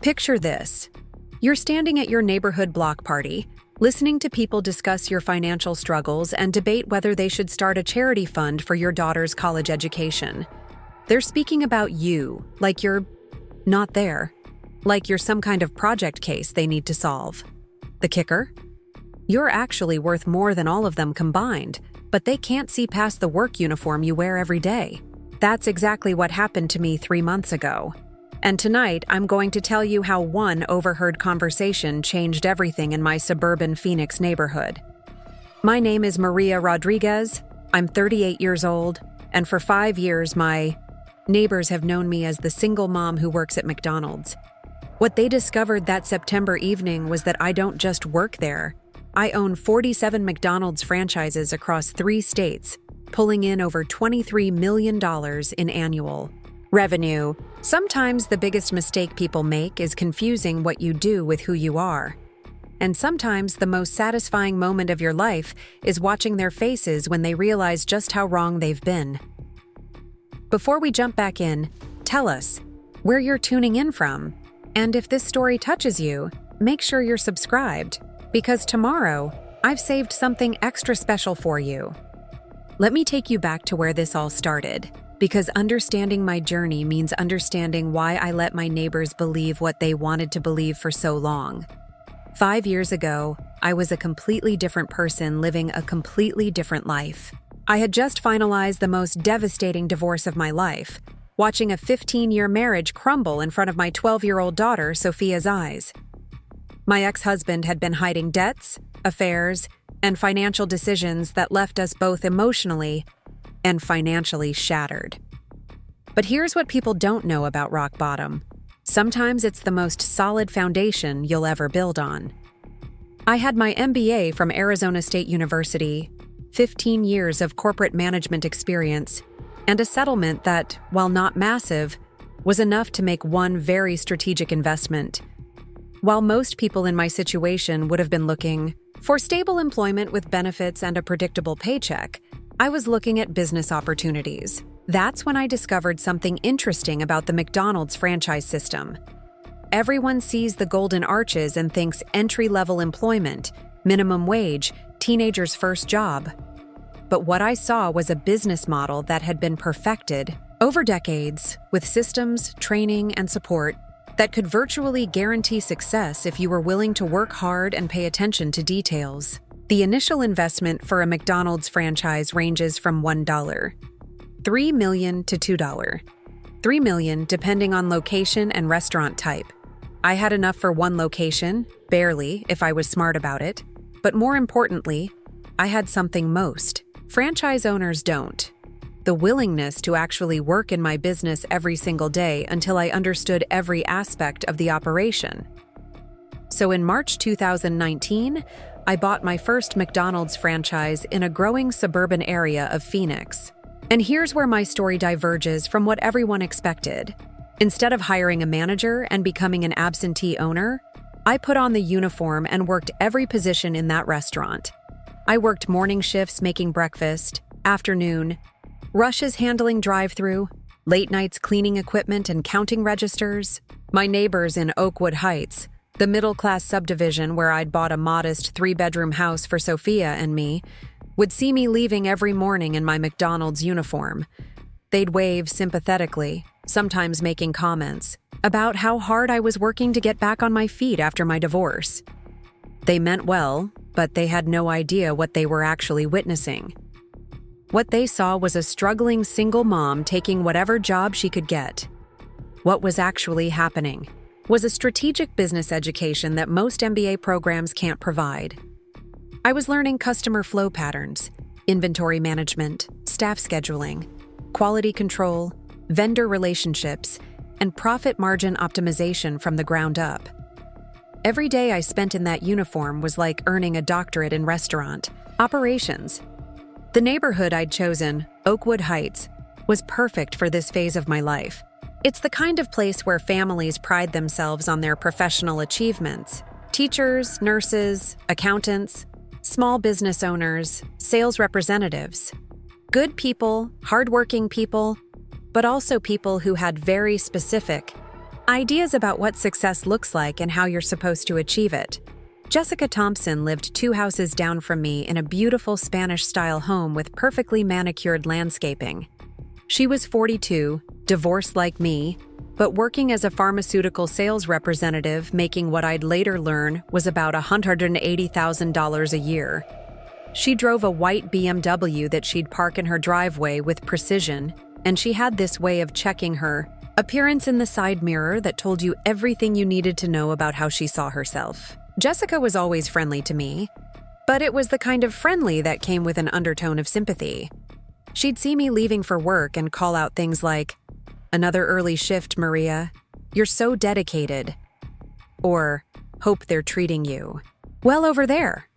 Picture this. You're standing at your neighborhood block party, listening to people discuss your financial struggles and debate whether they should start a charity fund for your daughter's college education. They're speaking about you, like you're not there, like you're some kind of project case they need to solve. The kicker? You're actually worth more than all of them combined, but they can't see past the work uniform you wear every day. That's exactly what happened to me 3 months ago. And tonight, I'm going to tell you how one overheard conversation changed everything in my suburban Phoenix neighborhood. My name is Maria Rodriguez. I'm 38 years old, and for 5 years, my neighbors have known me as the single mom who works at McDonald's. What they discovered that September evening was that I don't just work there. I own 47 McDonald's franchises across 3 states, pulling in over $23 million in annual revenue. Sometimes the biggest mistake people make is confusing what you do with who you are. And sometimes the most satisfying moment of your life is watching their faces when they realize just how wrong they've been. Before we jump back in, tell us where you're tuning in from. And if this story touches you, make sure you're subscribed, because tomorrow, I've saved something extra special for you. Let me take you back to where this all started, because understanding my journey means understanding why I let my neighbors believe what they wanted to believe for so long. 5 years ago, I was a completely different person living a completely different life. I had just finalized the most devastating divorce of my life, watching a 15-year marriage crumble in front of my 12-year-old daughter, Sophia's eyes. My ex-husband had been hiding debts, affairs, and financial decisions that left us both emotionally and financially shattered. But here's what people don't know about rock bottom. Sometimes it's the most solid foundation you'll ever build on. I had my MBA from Arizona State University, 15 years of corporate management experience, and a settlement that, while not massive, was enough to make one very strategic investment. While most people in my situation would have been looking for stable employment with benefits and a predictable paycheck, I was looking at business opportunities. That's when I discovered something interesting about the McDonald's franchise system. Everyone sees the golden arches and thinks entry-level employment, minimum wage, teenager's first job. But what I saw was a business model that had been perfected over decades with systems, training, and support that could virtually guarantee success if you were willing to work hard and pay attention to details. The initial investment for a McDonald's franchise ranges from $1, $3 million to $2, $3 million depending on location and restaurant type. I had enough for one location, barely, if I was smart about it. But more importantly, I had something most franchise owners don't: the willingness to actually work in my business every single day until I understood every aspect of the operation. So in March 2019, I bought my first McDonald's franchise in a growing suburban area of Phoenix. And here's where my story diverges from what everyone expected. Instead of hiring a manager and becoming an absentee owner, I put on the uniform and worked every position in that restaurant. I worked morning shifts making breakfast, afternoon, rushes handling drive-thru, late nights cleaning equipment and counting registers. My neighbors in Oakwood Heights, the middle-class subdivision where I'd bought a modest 3-bedroom house for Sophia and me, would see me leaving every morning in my McDonald's uniform. They'd wave sympathetically, sometimes making comments about how hard I was working to get back on my feet after my divorce. They meant well, but they had no idea what they were actually witnessing. What they saw was a struggling single mom taking whatever job she could get. What was actually happening was a strategic business education that most MBA programs can't provide. I was learning customer flow patterns, inventory management, staff scheduling, quality control, vendor relationships, and profit margin optimization from the ground up. Every day I spent in that uniform was like earning a doctorate in restaurant operations. The neighborhood I'd chosen, Oakwood Heights, was perfect for this phase of my life. It's the kind of place where families pride themselves on their professional achievements. Teachers, nurses, accountants, small business owners, sales representatives. Good people, hardworking people, but also people who had very specific, Ideas about what success looks like and how you're supposed to achieve it. Jessica Thompson lived 2 houses down from me in a beautiful Spanish-style home with perfectly manicured landscaping. She was 42, divorced like me, but working as a pharmaceutical sales representative, making what I'd later learn was about $180,000 a year. She drove a white BMW that she'd park in her driveway with precision, and she had this way of checking her appearance in the side mirror that told you everything you needed to know about how she saw herself. Jessica was always friendly to me, but it was the kind of friendly that came with an undertone of sympathy. She'd see me leaving for work and call out things like, "Another early shift, Maria. You're so dedicated." Or, "Hope they're treating you well over there."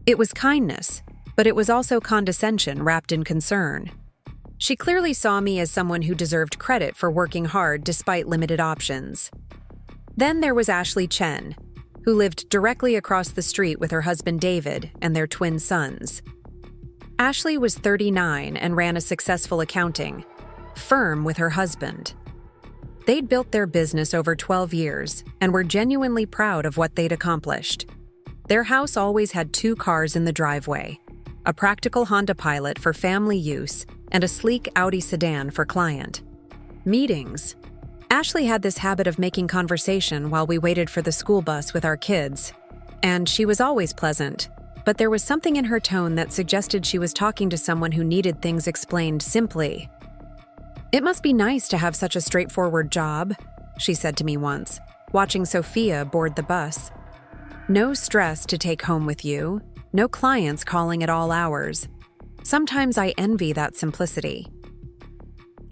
It was kindness, but it was also condescension wrapped in concern. She clearly saw me as someone who deserved credit for working hard despite limited options. Then there was Ashley Chen, who lived directly across the street with her husband David and their twin sons. Ashley was 39 and ran a successful accounting firm with her husband. They'd built their business over 12 years and were genuinely proud of what they'd accomplished. Their house always had 2 cars in the driveway, a practical Honda Pilot for family use and a sleek Audi sedan for client meetings. Ashley had this habit of making conversation while we waited for the school bus with our kids, and she was always pleasant, but there was something in her tone that suggested she was talking to someone who needed things explained simply. "It must be nice to have such a straightforward job," she said to me once, watching Sophia board the bus. "No stress to take home with you, no clients calling at all hours. Sometimes I envy that simplicity."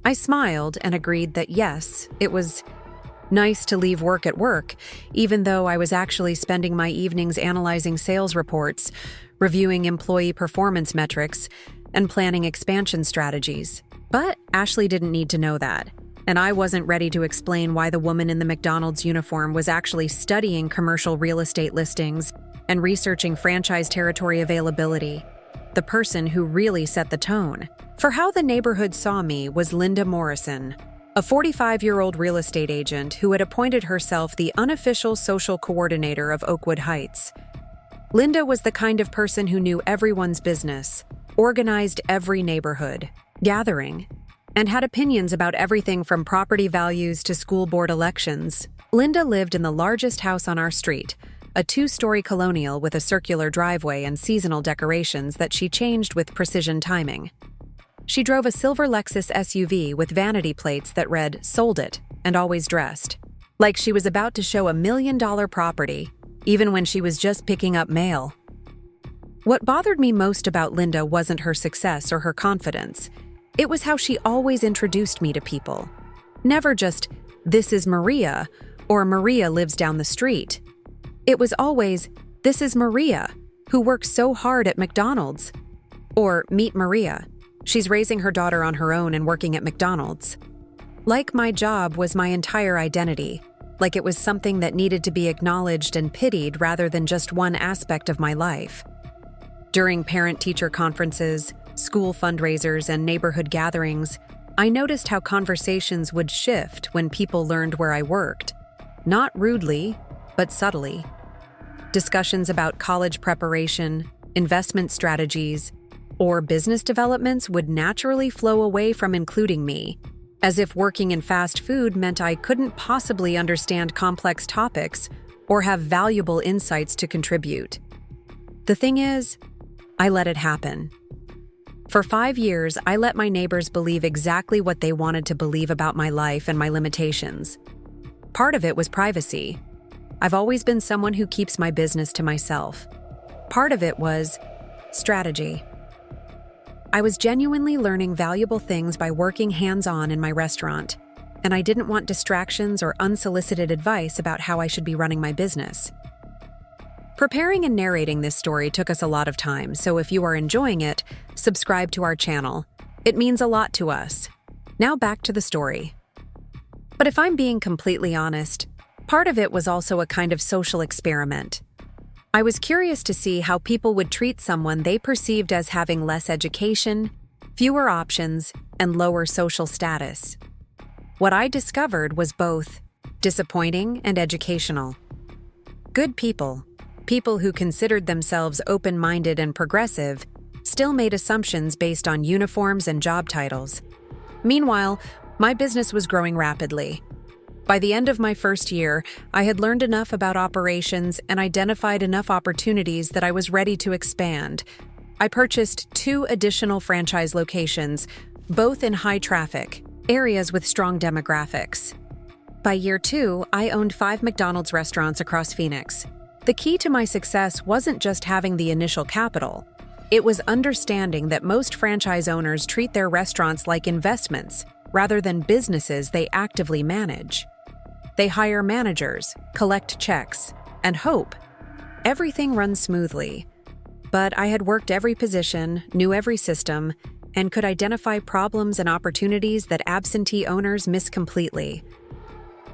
I smiled and agreed that yes, it was nice to leave work at work, even though I was actually spending my evenings analyzing sales reports, reviewing employee performance metrics, and planning expansion strategies. But Ashley didn't need to know that, and I wasn't ready to explain why the woman in the McDonald's uniform was actually studying commercial real estate listings and researching franchise territory availability. The person who really set the tone for how the neighborhood saw me was Linda Morrison, a 45-year-old real estate agent who had appointed herself the unofficial social coordinator of Oakwood Heights. Linda was the kind of person who knew everyone's business, organized every neighborhood gathering, and had opinions about everything from property values to school board elections. Linda lived in the largest house on our street, a 2-story colonial with a circular driveway and seasonal decorations that she changed with precision timing. She drove a silver Lexus SUV with vanity plates that read, "Sold it," and always dressed like she was about to show $1 million property, even when she was just picking up mail. What bothered me most about Linda wasn't her success or her confidence. It was how she always introduced me to people. Never just, "This is Maria," or "Maria lives down the street." It was always, "This is Maria, who works so hard at McDonald's," or "Meet Maria. She's raising her daughter on her own and working at McDonald's." Like my job was my entire identity, like it was something that needed to be acknowledged and pitied rather than just one aspect of my life. During parent-teacher conferences, school fundraisers, and neighborhood gatherings, I noticed how conversations would shift when people learned where I worked. Not rudely, but subtly. Discussions about college preparation, investment strategies, or business developments would naturally flow away from including me, as if working in fast food meant I couldn't possibly understand complex topics or have valuable insights to contribute. The thing is, I let it happen. For 5 years, I let my neighbors believe exactly what they wanted to believe about my life and my limitations. Part of it was privacy. I've always been someone who keeps my business to myself. Part of it was strategy. I was genuinely learning valuable things by working hands-on in my restaurant, and I didn't want distractions or unsolicited advice about how I should be running my business. Preparing and narrating this story took us a lot of time, so if you are enjoying it, subscribe to our channel. It means a lot to us. Now back to the story. But if I'm being completely honest, part of it was also a kind of social experiment. I was curious to see how people would treat someone they perceived as having less education, fewer options, and lower social status. What I discovered was both disappointing and educational. Good people, people who considered themselves open-minded and progressive, still made assumptions based on uniforms and job titles. Meanwhile, my business was growing rapidly. By the end of my first year, I had learned enough about operations and identified enough opportunities that I was ready to expand. I purchased 2 additional franchise locations, both in high traffic, areas with strong demographics. By year 2, I owned 5 McDonald's restaurants across Phoenix. The key to my success wasn't just having the initial capital. It was understanding that most franchise owners treat their restaurants like investments rather than businesses they actively manage. They hire managers, collect checks, and hope everything runs smoothly. But I had worked every position, knew every system, and could identify problems and opportunities that absentee owners miss completely.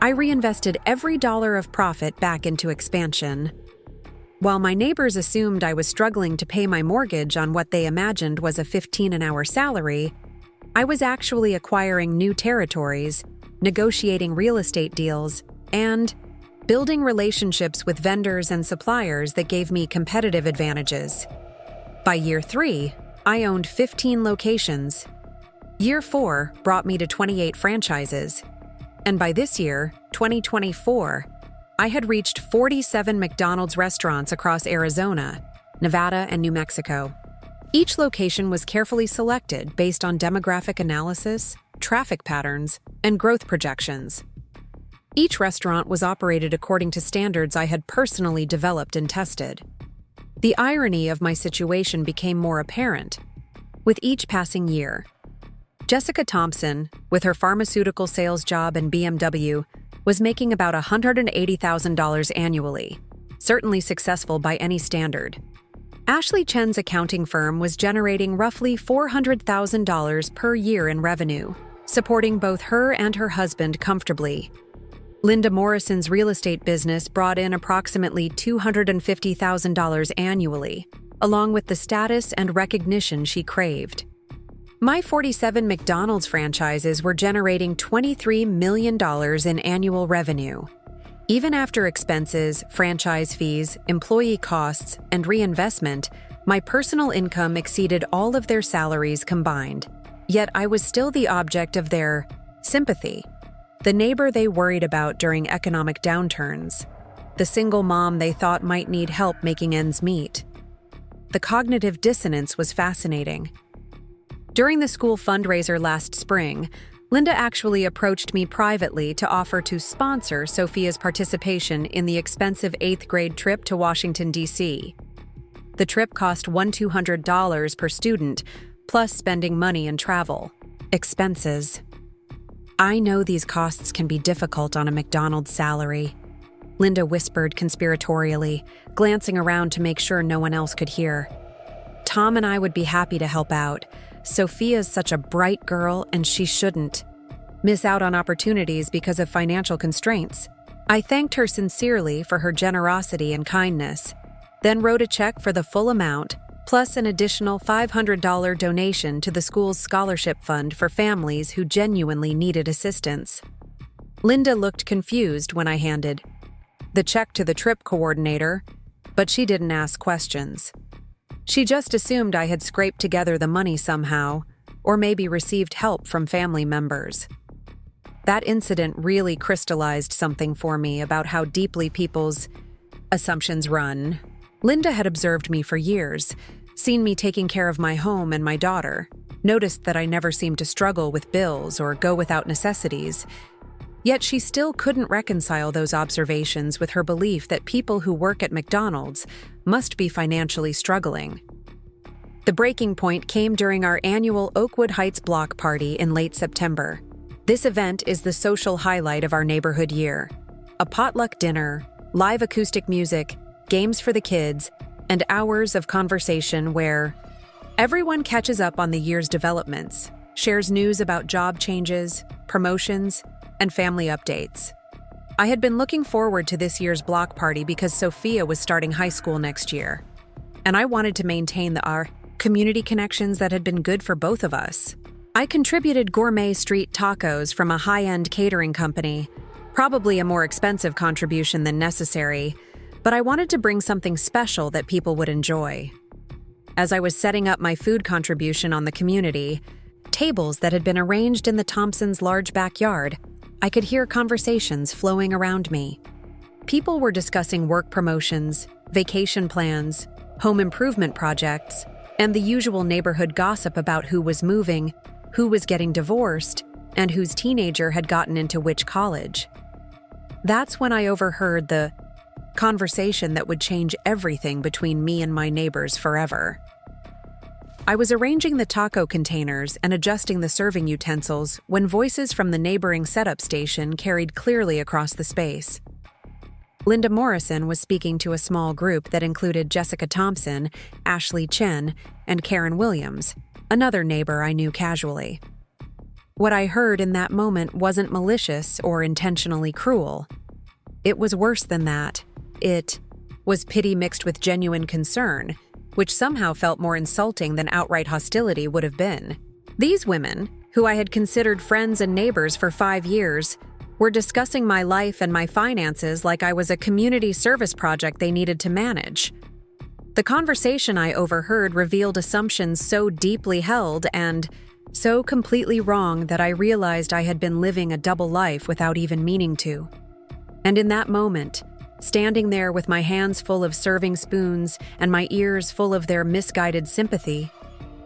I reinvested every dollar of profit back into expansion. While my neighbors assumed I was struggling to pay my mortgage on what they imagined was a $15 an hour salary, I was actually acquiring new territories, negotiating real estate deals, and building relationships with vendors and suppliers that gave me competitive advantages. By year 3, I owned 15 locations. Year 4 brought me to 28 franchises. And by this year, 2024, I had reached 47 McDonald's restaurants across Arizona, Nevada, and New Mexico. Each location was carefully selected based on demographic analysis, traffic patterns, and growth projections. Each restaurant was operated according to standards I had personally developed and tested. The irony of my situation became more apparent with each passing year. Jessica Thompson, with her pharmaceutical sales job and BMW, was making about $180,000 annually, certainly successful by any standard. Ashley Chen's accounting firm was generating roughly $400,000 per year in revenue, supporting both her and her husband comfortably. Linda Morrison's real estate business brought in approximately $250,000 annually, along with the status and recognition she craved. My 47 McDonald's franchises were generating $23 million in annual revenue. Even after expenses, franchise fees, employee costs, and reinvestment, my personal income exceeded all of their salaries combined. Yet I was still the object of their sympathy, the neighbor they worried about during economic downturns, the single mom they thought might need help making ends meet. The cognitive dissonance was fascinating. During the school fundraiser last spring, Linda actually approached me privately to offer to sponsor Sophia's participation in the expensive 8th grade trip to Washington, D.C. The trip cost $1,200 per student, plus spending money and travel expenses. I know these costs can be difficult on a McDonald's salary, Linda whispered conspiratorially, glancing around to make sure no one else could hear. Tom and I would be happy to help out. Sophia's such a bright girl, and she shouldn't miss out on opportunities because of financial constraints. I thanked her sincerely for her generosity and kindness, then wrote a check for the full amount, plus an additional $500 donation to the school's scholarship fund for families who genuinely needed assistance. Linda looked confused when I handed the check to the trip coordinator, but she didn't ask questions. She just assumed I had scraped together the money somehow, or maybe received help from family members. That incident really crystallized something for me about how deeply people's assumptions run. Linda had observed me for years, seen me taking care of my home and my daughter, noticed that I never seemed to struggle with bills or go without necessities. Yet she still couldn't reconcile those observations with her belief that people who work at McDonald's must be financially struggling. The breaking point came during our annual Oakwood Heights block party in late September. This event is the social highlight of our neighborhood year. A potluck dinner, live acoustic music, games for the kids, and hours of conversation where everyone catches up on the year's developments, shares news about job changes, promotions, and family updates. I had been looking forward to this year's block party because Sophia was starting high school next year, and I wanted to maintain our community connections that had been good for both of us. I contributed gourmet street tacos from a high-end catering company, Probably a more expensive contribution than necessary, but I wanted to bring something special that people would enjoy. As I was setting up my food contribution on the community, tables that had been arranged in the Thompsons' large backyard, I could hear conversations flowing around me. People were discussing work promotions, vacation plans, home improvement projects, and the usual neighborhood gossip about who was moving, who was getting divorced, and whose teenager had gotten into which college. That's when I overheard the conversation that would change everything between me and my neighbors forever. I was arranging the taco containers and adjusting the serving utensils when voices from the neighboring setup station carried clearly across the space. Linda Morrison was speaking to a small group that included Jessica Thompson, Ashley Chen, and Karen Williams, another neighbor I knew casually. What I heard in that moment wasn't malicious or intentionally cruel. It was worse than that. It was pity mixed with genuine concern, which somehow felt more insulting than outright hostility would have been. These women, who I had considered friends and neighbors for 5 years, were discussing my life and my finances like I was a community service project they needed to manage. The conversation I overheard revealed assumptions so deeply held and so completely wrong that I realized I had been living a double life without even meaning to. And in that moment, standing there with my hands full of serving spoons and my ears full of their misguided sympathy,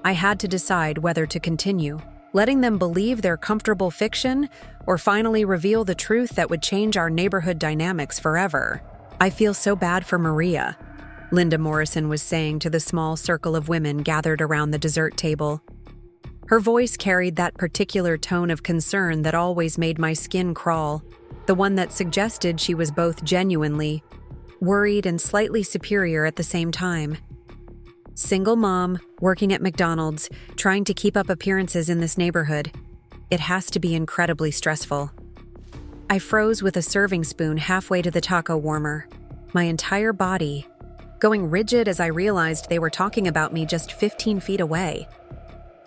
I had to decide whether to continue, letting them believe their comfortable fiction, or finally reveal the truth that would change our neighborhood dynamics forever. "I feel so bad for Maria," Linda Morrison was saying to the small circle of women gathered around the dessert table. Her voice carried that particular tone of concern that always made my skin crawl, the one that suggested she was both genuinely worried and slightly superior at the same time. Single mom, working at McDonald's, trying to keep up appearances in this neighborhood. It has to be incredibly stressful. I froze with a serving spoon halfway to the taco warmer, my entire body going rigid as I realized they were talking about me just 15 feet away.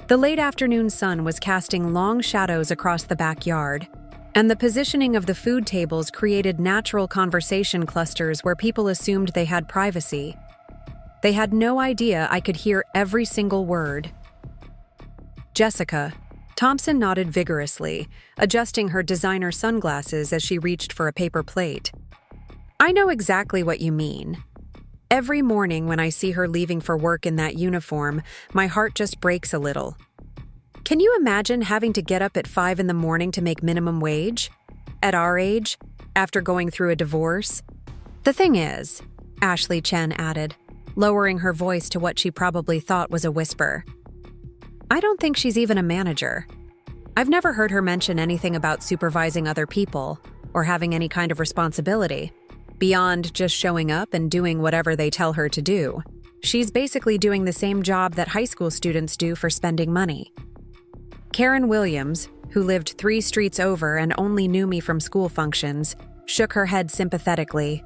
The late afternoon sun was casting long shadows across the backyard, and the positioning of the food tables created natural conversation clusters where people assumed they had privacy. They had no idea I could hear every single word. Jessica Thompson nodded vigorously, adjusting her designer sunglasses as she reached for a paper plate. "I know exactly what you mean. Every morning when I see her leaving for work in that uniform, my heart just breaks a little. Can you imagine having to get up at 5 in the morning to make minimum wage? At our age, after going through a divorce? The thing is," Ashley Chen added, lowering her voice to what she probably thought was a whisper, "I don't think she's even a manager. I've never heard her mention anything about supervising other people or having any kind of responsibility, beyond just showing up and doing whatever they tell her to do. She's basically doing the same job that high school students do for spending money." Karen Williams, who lived 3 streets over and only knew me from school functions, shook her head sympathetically.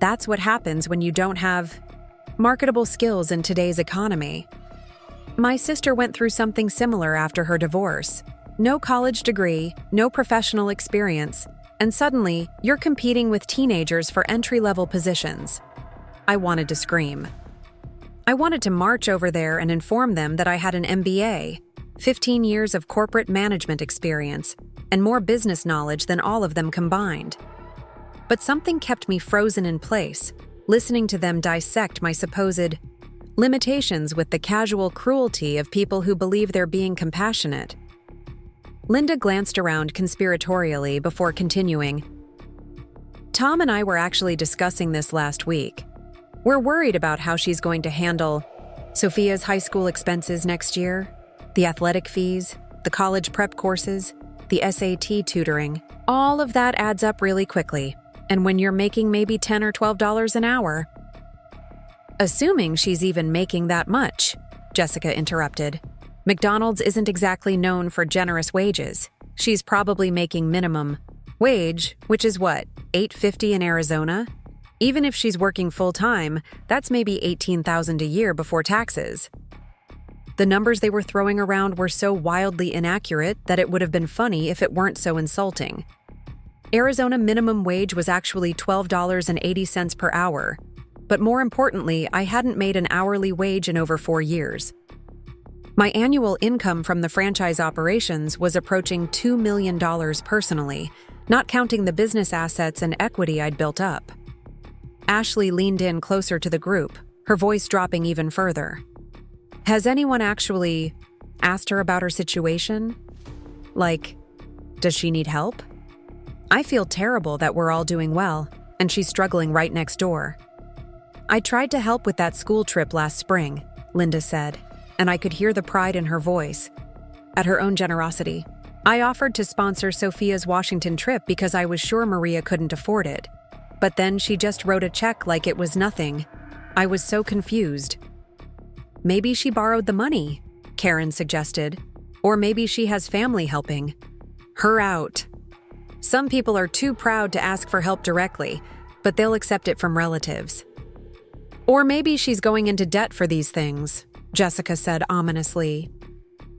"That's what happens when you don't have marketable skills in today's economy. My sister went through something similar after her divorce. No college degree, no professional experience, and suddenly you're competing with teenagers for entry-level positions." I wanted to scream. I wanted to march over there and inform them that I had an MBA, 15 years of corporate management experience, and more business knowledge than all of them combined. But something kept me frozen in place, listening to them dissect my supposed limitations with the casual cruelty of people who believe they're being compassionate. Linda glanced around conspiratorially before continuing. "Tom and I were actually discussing this last week. We're worried about how she's going to handle Sophia's high school expenses next year, the athletic fees, the college prep courses, the SAT tutoring. All of that adds up really quickly, and when you're making maybe $10 or $12 an hour..." "Assuming she's even making that much," Jessica interrupted. "McDonald's isn't exactly known for generous wages. She's probably making minimum wage, which is what, $8.50 in Arizona? Even if she's working full-time, that's maybe $18,000 a year before taxes." The numbers they were throwing around were so wildly inaccurate that it would have been funny if it weren't so insulting. Arizona minimum wage was actually $12.80 per hour, but more importantly, I hadn't made an hourly wage in over 4 years. My annual income from the franchise operations was approaching $2 million personally, not counting the business assets and equity I'd built up. Ashley leaned in closer to the group, her voice dropping even further. Has anyone actually asked her about her situation? Like, does she need help? I feel terrible that we're all doing well, and she's struggling right next door. I tried to help with that school trip last spring, Linda said, and I could hear the pride in her voice. At her own generosity, I offered to sponsor Sophia's Washington trip because I was sure Maria couldn't afford it. But then she just wrote a check like it was nothing. I was so confused. Maybe she borrowed the money, Karen suggested. Or maybe she has family helping her out. Some people are too proud to ask for help directly, but they'll accept it from relatives. Or maybe she's going into debt for these things, Jessica said ominously.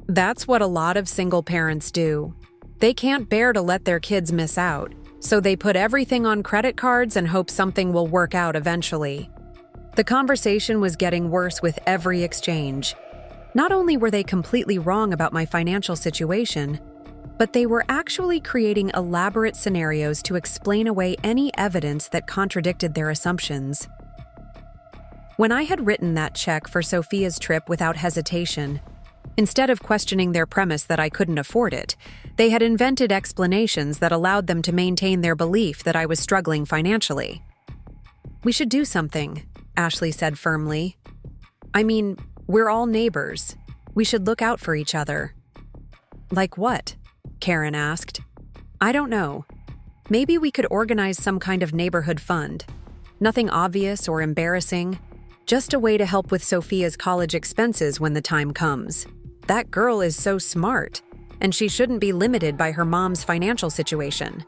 That's what a lot of single parents do. They can't bear to let their kids miss out, so they put everything on credit cards and hope something will work out eventually. The conversation was getting worse with every exchange. Not only were they completely wrong about my financial situation, but they were actually creating elaborate scenarios to explain away any evidence that contradicted their assumptions. When I had written that check for Sophia's trip without hesitation, instead of questioning their premise that I couldn't afford it, they had invented explanations that allowed them to maintain their belief that I was struggling financially. We should do something, Ashley said firmly. I mean, we're all neighbors. We should look out for each other. Like what? Karen asked. I don't know. Maybe we could organize some kind of neighborhood fund. Nothing obvious or embarrassing. Just a way to help with Sophia's college expenses when the time comes. That girl is so smart, and she shouldn't be limited by her mom's financial situation.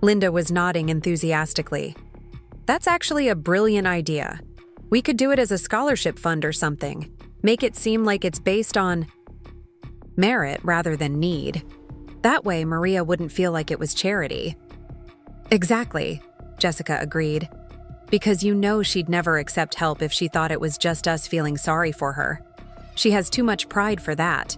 Linda was nodding enthusiastically. That's actually a brilliant idea. We could do it as a scholarship fund or something. Make it seem like it's based on merit rather than need. That way, Maria wouldn't feel like it was charity. Exactly, Jessica agreed. Because you know she'd never accept help if she thought it was just us feeling sorry for her. She has too much pride for that.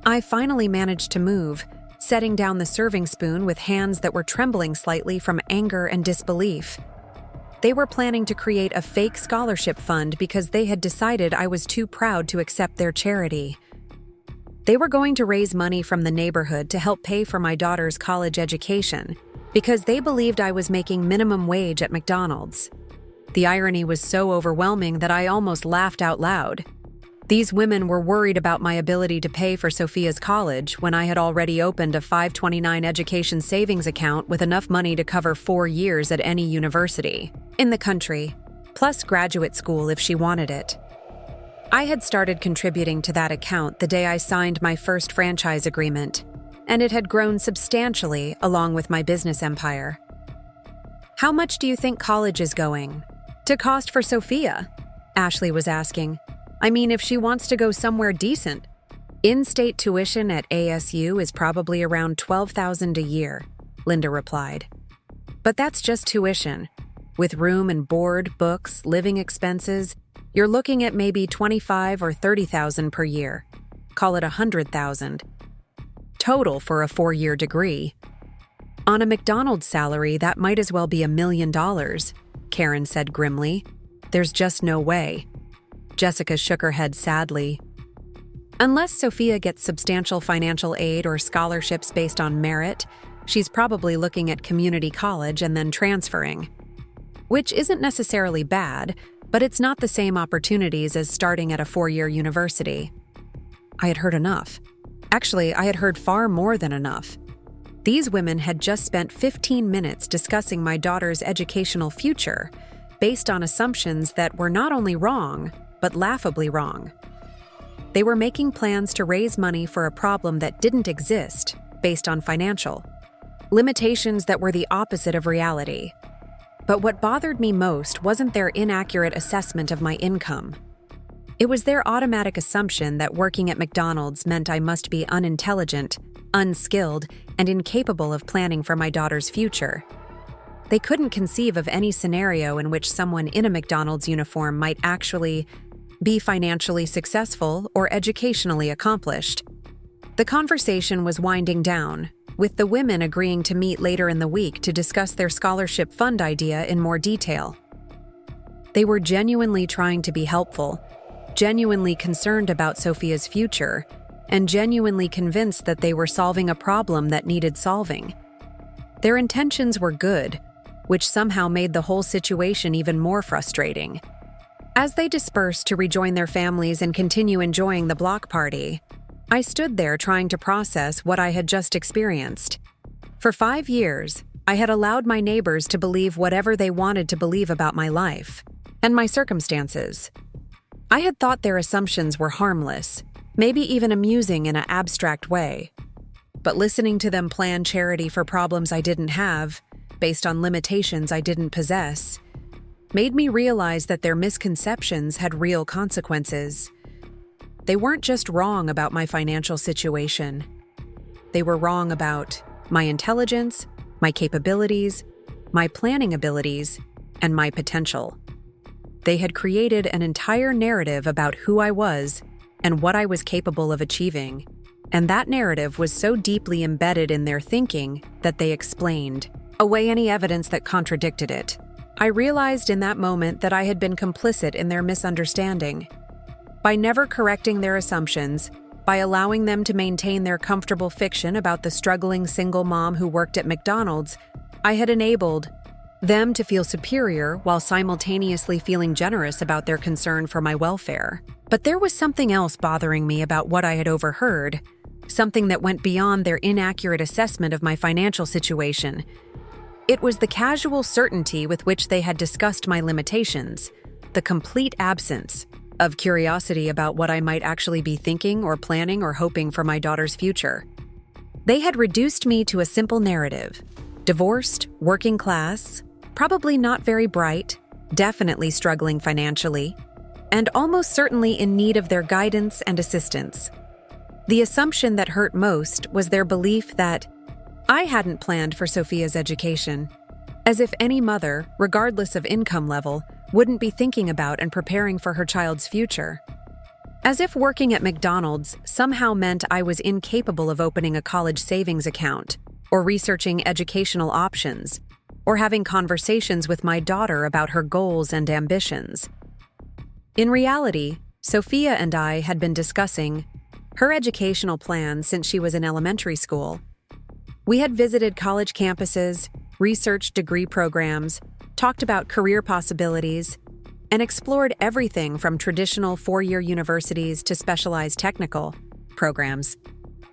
I finally managed to move, setting down the serving spoon with hands that were trembling slightly from anger and disbelief. They were planning to create a fake scholarship fund because they had decided I was too proud to accept their charity. They were going to raise money from the neighborhood to help pay for my daughter's college education because they believed I was making minimum wage at McDonald's. The irony was so overwhelming that I almost laughed out loud. These women were worried about my ability to pay for Sophia's college when I had already opened a 529 education savings account with enough money to cover 4 years at any university in the country, plus graduate school if she wanted it. I had started contributing to that account the day I signed my first franchise agreement, and it had grown substantially along with my business empire. How much do you think college is going to cost for Sophia? Ashley was asking. I mean, if she wants to go somewhere decent. In-state tuition at ASU is probably around $12,000 a year, Linda replied. But that's just tuition. With room and board, books, living expenses, you're looking at maybe $25,000 or $30,000 per year. Call it $100,000. Total for a 4-year degree. On a McDonald's salary, that might as well be $1 million, Karen said grimly. There's just no way. Jessica shook her head sadly. Unless Sophia gets substantial financial aid or scholarships based on merit, she's probably looking at community college and then transferring. Which isn't necessarily bad, but it's not the same opportunities as starting at a 4-year university. I had heard enough. Actually, I had heard far more than enough. These women had just spent 15 minutes discussing my daughter's educational future, based on assumptions that were not only wrong, but laughably wrong. They were making plans to raise money for a problem that didn't exist, based on financial limitations that were the opposite of reality. But what bothered me most wasn't their inaccurate assessment of my income. It was their automatic assumption that working at McDonald's meant I must be unintelligent, unskilled, and incapable of planning for my daughter's future. They couldn't conceive of any scenario in which someone in a McDonald's uniform might actually be financially successful or educationally accomplished. The conversation was winding down, with the women agreeing to meet later in the week to discuss their scholarship fund idea in more detail. They were genuinely trying to be helpful, genuinely concerned about Sophia's future, and genuinely convinced that they were solving a problem that needed solving. Their intentions were good, which somehow made the whole situation even more frustrating. As they dispersed to rejoin their families and continue enjoying the block party, I stood there trying to process what I had just experienced. For 5 years, I had allowed my neighbors to believe whatever they wanted to believe about my life and my circumstances. I had thought their assumptions were harmless, maybe even amusing in an abstract way. But listening to them plan charity for problems I didn't have, based on limitations I didn't possess, made me realize that their misconceptions had real consequences. They weren't just wrong about my financial situation. They were wrong about my intelligence, my capabilities, my planning abilities, and my potential. They had created an entire narrative about who I was and what I was capable of achieving, and that narrative was so deeply embedded in their thinking that they explained away any evidence that contradicted it. I realized in that moment that I had been complicit in their misunderstanding. By never correcting their assumptions, by allowing them to maintain their comfortable fiction about the struggling single mom who worked at McDonald's, I had enabled them to feel superior while simultaneously feeling generous about their concern for my welfare. But there was something else bothering me about what I had overheard, something that went beyond their inaccurate assessment of my financial situation. It was the casual certainty with which they had discussed my limitations, the complete absence of curiosity about what I might actually be thinking or planning or hoping for my daughter's future. They had reduced me to a simple narrative: divorced, working class, probably not very bright, definitely struggling financially, and almost certainly in need of their guidance and assistance. The assumption that hurt most was their belief that I hadn't planned for Sophia's education, as if any mother, regardless of income level, wouldn't be thinking about and preparing for her child's future. As if working at McDonald's somehow meant I was incapable of opening a college savings account, or researching educational options, or having conversations with my daughter about her goals and ambitions. In reality, Sophia and I had been discussing her educational plans since she was in elementary school. We had visited college campuses, researched degree programs, talked about career possibilities, and explored everything from traditional four-year universities to specialized technical programs.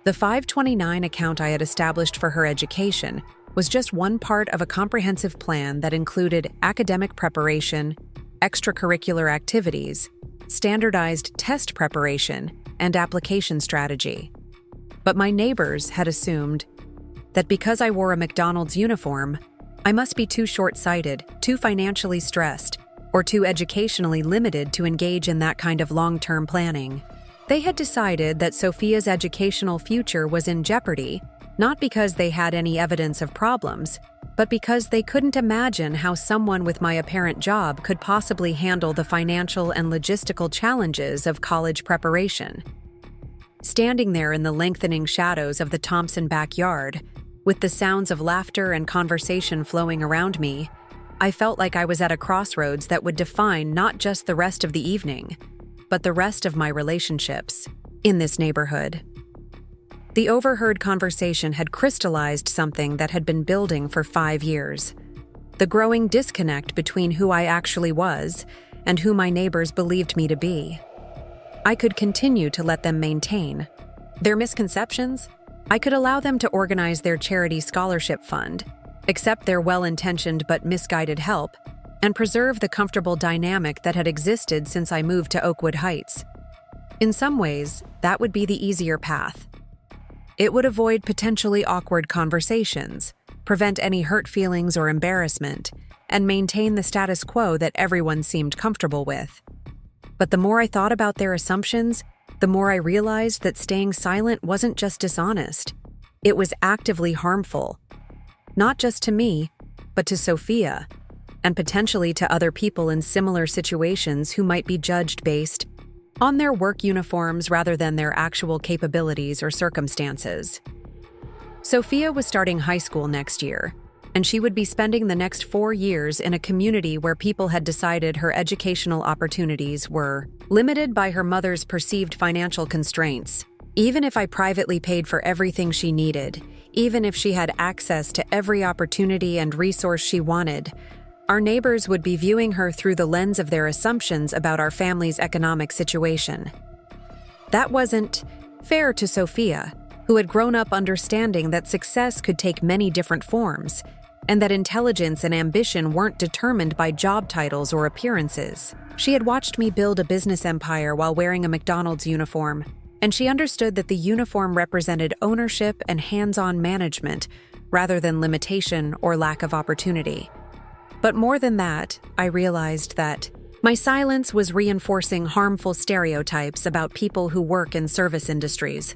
The 529 account I had established for her education was just one part of a comprehensive plan that included academic preparation, extracurricular activities, standardized test preparation, and application strategy. But my neighbors had assumed that because I wore a McDonald's uniform, I must be too short-sighted, too financially stressed, or too educationally limited to engage in that kind of long-term planning. They had decided that Sophia's educational future was in jeopardy, not because they had any evidence of problems, but because they couldn't imagine how someone with my apparent job could possibly handle the financial and logistical challenges of college preparation. Standing there in the lengthening shadows of the Thompson backyard, with the sounds of laughter and conversation flowing around me, I felt like I was at a crossroads that would define not just the rest of the evening, but the rest of my relationships in this neighborhood. The overheard conversation had crystallized something that had been building for 5 years: the growing disconnect between who I actually was and who my neighbors believed me to be. I could continue to let them maintain their misconceptions. I could allow them to organize their charity scholarship fund, accept their well-intentioned but misguided help, and preserve the comfortable dynamic that had existed since I moved to Oakwood Heights. In some ways, that would be the easier path. It would avoid potentially awkward conversations, prevent any hurt feelings or embarrassment, and maintain the status quo that everyone seemed comfortable with. But the more I thought about their assumptions, the more I realized that staying silent wasn't just dishonest. It was actively harmful, not just to me, but to Sophia, and potentially to other people in similar situations who might be judged based on their work uniforms rather than their actual capabilities or circumstances. Sophia was starting high school next year, and she would be spending the next 4 years in a community where people had decided her educational opportunities were limited by her mother's perceived financial constraints. Even if I privately paid for everything she needed, even if she had access to every opportunity and resource she wanted, our neighbors would be viewing her through the lens of their assumptions about our family's economic situation. That wasn't fair to Sophia, who had grown up understanding that success could take many different forms, and that intelligence and ambition weren't determined by job titles or appearances. She had watched me build a business empire while wearing a McDonald's uniform, and she understood that the uniform represented ownership and hands-on management rather than limitation or lack of opportunity. But more than that, I realized that my silence was reinforcing harmful stereotypes about people who work in service industries.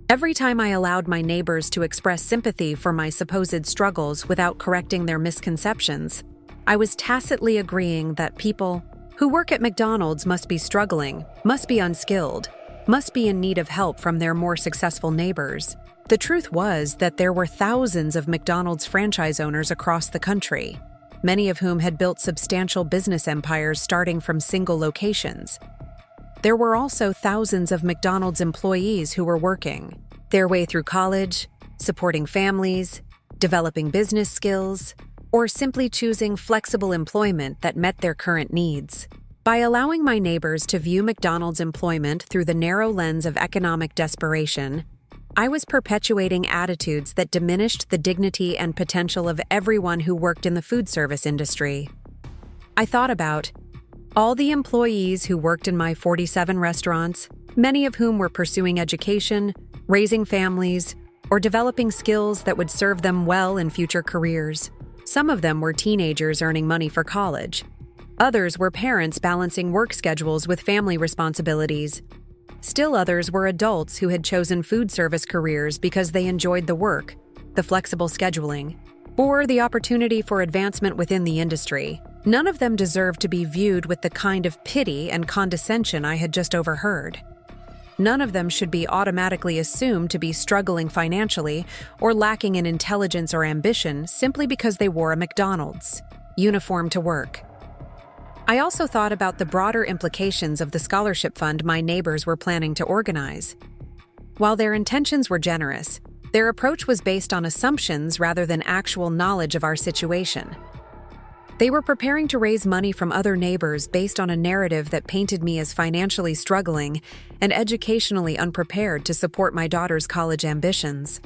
Every time I allowed my neighbors to express sympathy for my supposed struggles without correcting their misconceptions, I was tacitly agreeing that people who work at McDonald's must be struggling, must be unskilled, must be in need of help from their more successful neighbors. The truth was that there were thousands of McDonald's franchise owners across the country, many of whom had built substantial business empires starting from single locations. There were also thousands of McDonald's employees who were working their way through college, supporting families, developing business skills, or simply choosing flexible employment that met their current needs. By allowing my neighbors to view McDonald's employment through the narrow lens of economic desperation, I was perpetuating attitudes that diminished the dignity and potential of everyone who worked in the food service industry. I thought about all the employees who worked in my 47 restaurants, many of whom were pursuing education, raising families, or developing skills that would serve them well in future careers. Some of them were teenagers earning money for college. Others were parents balancing work schedules with family responsibilities. Still others were adults who had chosen food service careers because they enjoyed the work, the flexible scheduling, or the opportunity for advancement within the industry. None of them deserved to be viewed with the kind of pity and condescension I had just overheard. None of them should be automatically assumed to be struggling financially or lacking in intelligence or ambition simply because they wore a McDonald's uniform to work. I also thought about the broader implications of the scholarship fund my neighbors were planning to organize. While their intentions were generous, their approach was based on assumptions rather than actual knowledge of our situation. They were preparing to raise money from other neighbors based on a narrative that painted me as financially struggling and educationally unprepared to support my daughter's college ambitions.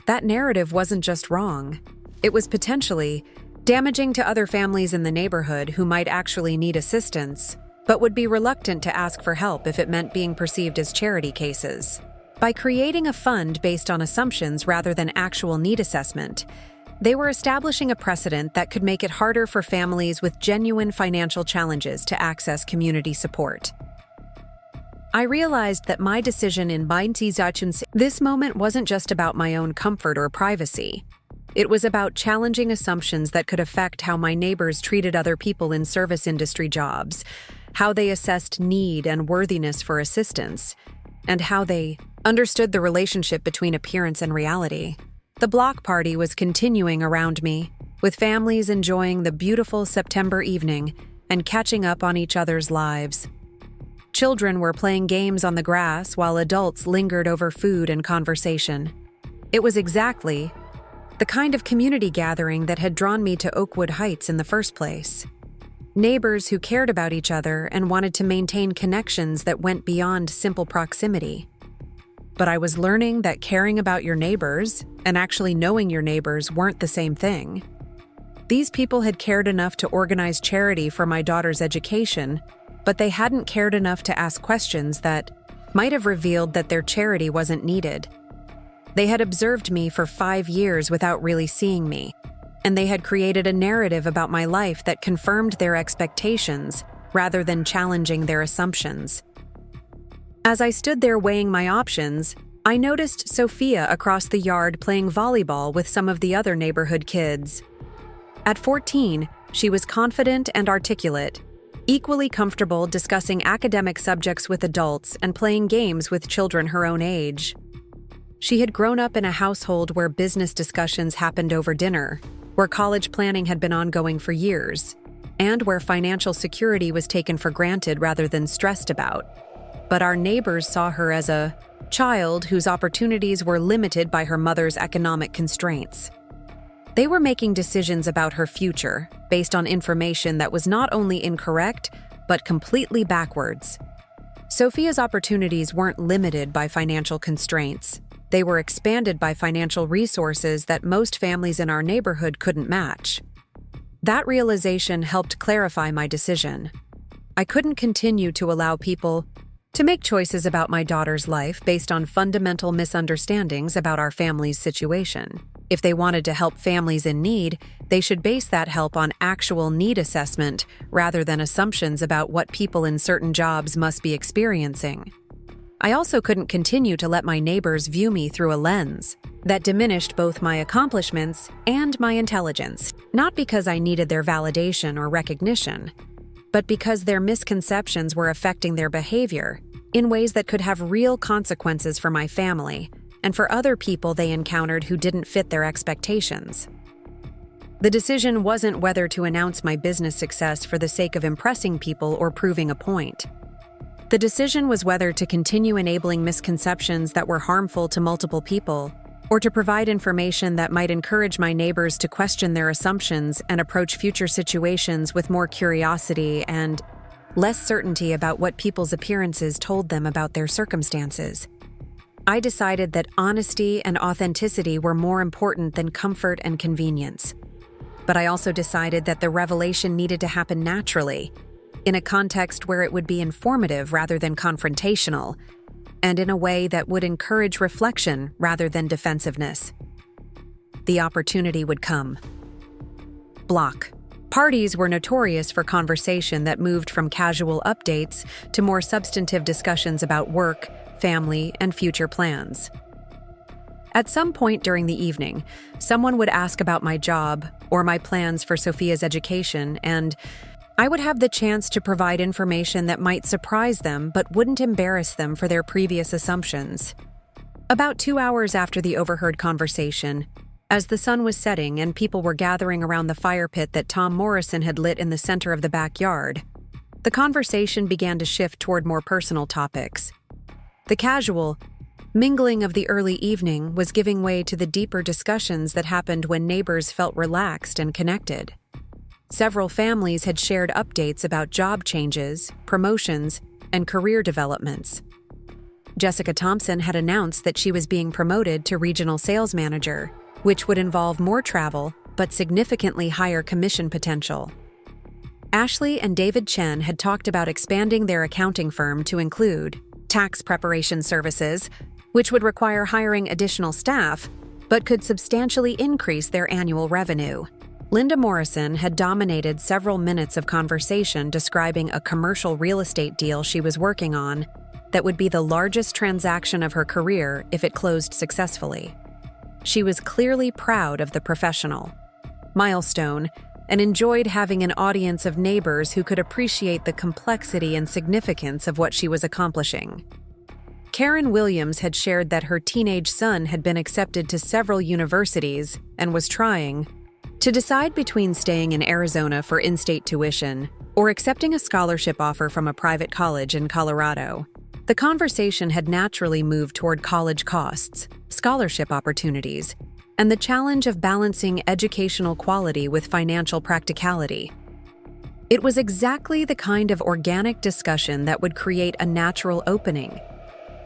That narrative wasn't just wrong. It was potentially damaging to other families in the neighborhood who might actually need assistance, but would be reluctant to ask for help if it meant being perceived as charity cases. By creating a fund based on assumptions rather than actual need assessment, they were establishing a precedent that could make it harder for families with genuine financial challenges to access community support. I realized that my decision in this moment wasn't just about my own comfort or privacy. It was about challenging assumptions that could affect how my neighbors treated other people in service industry jobs, how they assessed need and worthiness for assistance, and how they understood the relationship between appearance and reality. The block party was continuing around me, with families enjoying the beautiful September evening and catching up on each other's lives. Children were playing games on the grass while adults lingered over food and conversation. It was exactly the kind of community gathering that had drawn me to Oakwood Heights in the first place. Neighbors who cared about each other and wanted to maintain connections that went beyond simple proximity. But I was learning that caring about your neighbors and actually knowing your neighbors weren't the same thing. These people had cared enough to organize charity for my daughter's education, but they hadn't cared enough to ask questions that might have revealed that their charity wasn't needed. They had observed me for 5 years without really seeing me, and they had created a narrative about my life that confirmed their expectations rather than challenging their assumptions. As I stood there weighing my options, I noticed Sophia across the yard playing volleyball with some of the other neighborhood kids. At 14, she was confident and articulate, equally comfortable discussing academic subjects with adults and playing games with children her own age. She had grown up in a household where business discussions happened over dinner, where college planning had been ongoing for years, and where financial security was taken for granted rather than stressed about. But our neighbors saw her as a child whose opportunities were limited by her mother's economic constraints. They were making decisions about her future based on information that was not only incorrect, but completely backwards. Sophia's opportunities weren't limited by financial constraints. They were expanded by financial resources that most families in our neighborhood couldn't match. That realization helped clarify my decision. I couldn't continue to allow people to make choices about my daughter's life based on fundamental misunderstandings about our family's situation. If they wanted to help families in need, they should base that help on actual need assessment rather than assumptions about what people in certain jobs must be experiencing. I also couldn't continue to let my neighbors view me through a lens that diminished both my accomplishments and my intelligence, not because I needed their validation or recognition, but because their misconceptions were affecting their behavior in ways that could have real consequences for my family and for other people they encountered who didn't fit their expectations. The decision wasn't whether to announce my business success for the sake of impressing people or proving a point. The decision was whether to continue enabling misconceptions that were harmful to multiple people, or to provide information that might encourage my neighbors to question their assumptions and approach future situations with more curiosity and less certainty about what people's appearances told them about their circumstances. I decided that honesty and authenticity were more important than comfort and convenience. But I also decided that the revelation needed to happen naturally, in a context where it would be informative rather than confrontational, and in a way that would encourage reflection rather than defensiveness. The opportunity would come. Block parties were notorious for conversation that moved from casual updates to more substantive discussions about work, family, and future plans. At some point during the evening, someone would ask about my job or my plans for Sophia's education, and I would have the chance to provide information that might surprise them but wouldn't embarrass them for their previous assumptions. About 2 hours after the overheard conversation, as the sun was setting and people were gathering around the fire pit that Tom Morrison had lit in the center of the backyard, the conversation began to shift toward more personal topics. The casual mingling of the early evening was giving way to the deeper discussions that happened when neighbors felt relaxed and connected. Several families had shared updates about job changes, promotions, and career developments. Jessica Thompson had announced that she was being promoted to regional sales manager, which would involve more travel but significantly higher commission potential. Ashley and David Chen had talked about expanding their accounting firm to include tax preparation services, which would require hiring additional staff, but could substantially increase their annual revenue. Linda Morrison had dominated several minutes of conversation describing a commercial real estate deal she was working on that would be the largest transaction of her career if it closed successfully. She was clearly proud of the professional milestone and enjoyed having an audience of neighbors who could appreciate the complexity and significance of what she was accomplishing. Karen Williams had shared that her teenage son had been accepted to several universities and was trying to decide between staying in Arizona for in-state tuition or accepting a scholarship offer from a private college in Colorado. The conversation had naturally moved toward college costs, scholarship opportunities, and the challenge of balancing educational quality with financial practicality. It was exactly the kind of organic discussion that would create a natural opening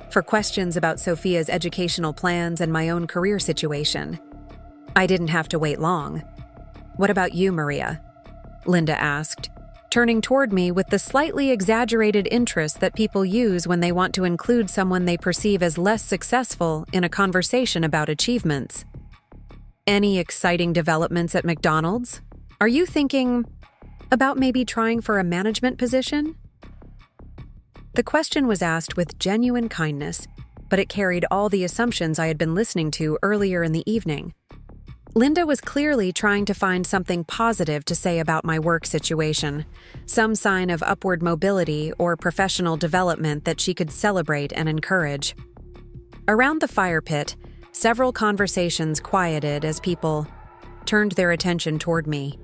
for questions about Sophia's educational plans and my own career situation. I didn't have to wait long. "What about you, Maria?" Linda asked, turning toward me with the slightly exaggerated interest that people use when they want to include someone they perceive as less successful in a conversation about achievements. "Any exciting developments at McDonald's? Are you thinking about maybe trying for a management position?" The question was asked with genuine kindness, but it carried all the assumptions I had been listening to earlier in the evening. Linda was clearly trying to find something positive to say about my work situation, some sign of upward mobility or professional development that she could celebrate and encourage. Around the fire pit, several conversations quieted as people turned their attention toward me.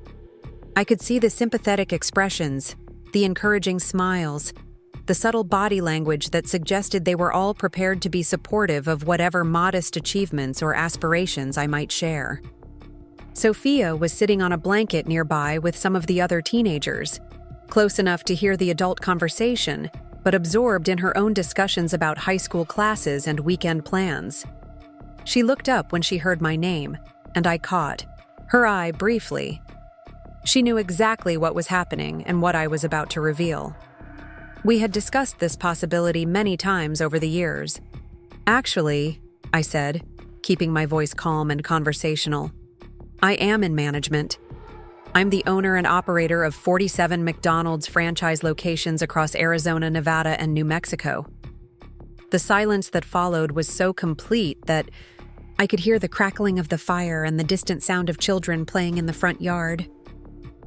I could see the sympathetic expressions, the encouraging smiles, the subtle body language that suggested they were all prepared to be supportive of whatever modest achievements or aspirations I might share. Sophia was sitting on a blanket nearby with some of the other teenagers, close enough to hear the adult conversation, but absorbed in her own discussions about high school classes and weekend plans. She looked up when she heard my name, and I caught her eye briefly. She knew exactly what was happening and what I was about to reveal. We had discussed this possibility many times over the years. "Actually," I said, keeping my voice calm and conversational, "I am in management. I'm the owner and operator of 47 McDonald's franchise locations across Arizona, Nevada, and New Mexico." The silence that followed was so complete that I could hear the crackling of the fire and the distant sound of children playing in the front yard.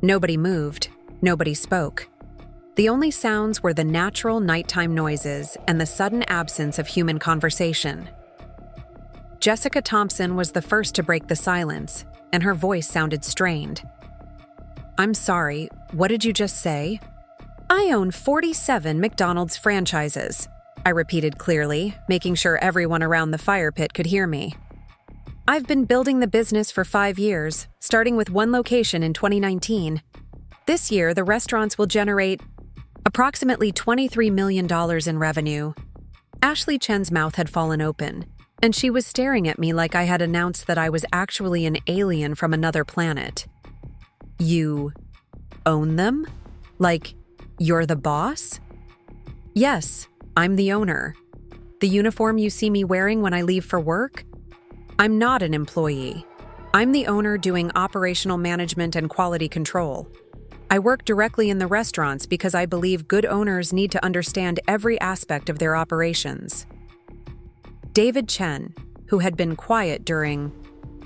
Nobody moved. Nobody spoke. The only sounds were the natural nighttime noises and the sudden absence of human conversation. Jessica Thompson was the first to break the silence, and her voice sounded strained. "I'm sorry, what did you just say?" "I own 47 McDonald's franchises," I repeated clearly, making sure everyone around the fire pit could hear me. "I've been building the business for 5 years, starting with one location in 2019. This year, the restaurants will generate approximately $23 million in revenue." Ashley Chen's mouth had fallen open, and she was staring at me like I had announced that I was actually an alien from another planet. "You own them? Like, you're the boss?" "Yes, I'm the owner. The uniform you see me wearing when I leave for work? I'm not an employee. I'm the owner doing operational management and quality control. I work directly in the restaurants because I believe good owners need to understand every aspect of their operations." David Chen, who had been quiet during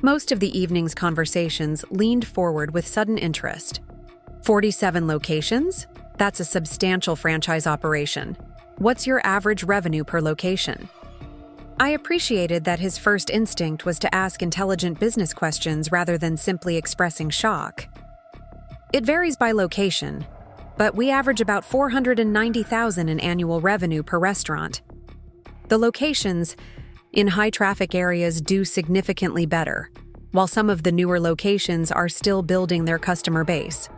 most of the evening's conversations, leaned forward with sudden interest. 47 locations? That's a substantial franchise operation. What's your average revenue per location? I appreciated that his first instinct was to ask intelligent business questions rather than simply expressing shock. "It varies by location, but we average about $490,000 in annual revenue per restaurant. The locations in high-traffic areas do significantly better, while some of the newer locations are still building their customer base."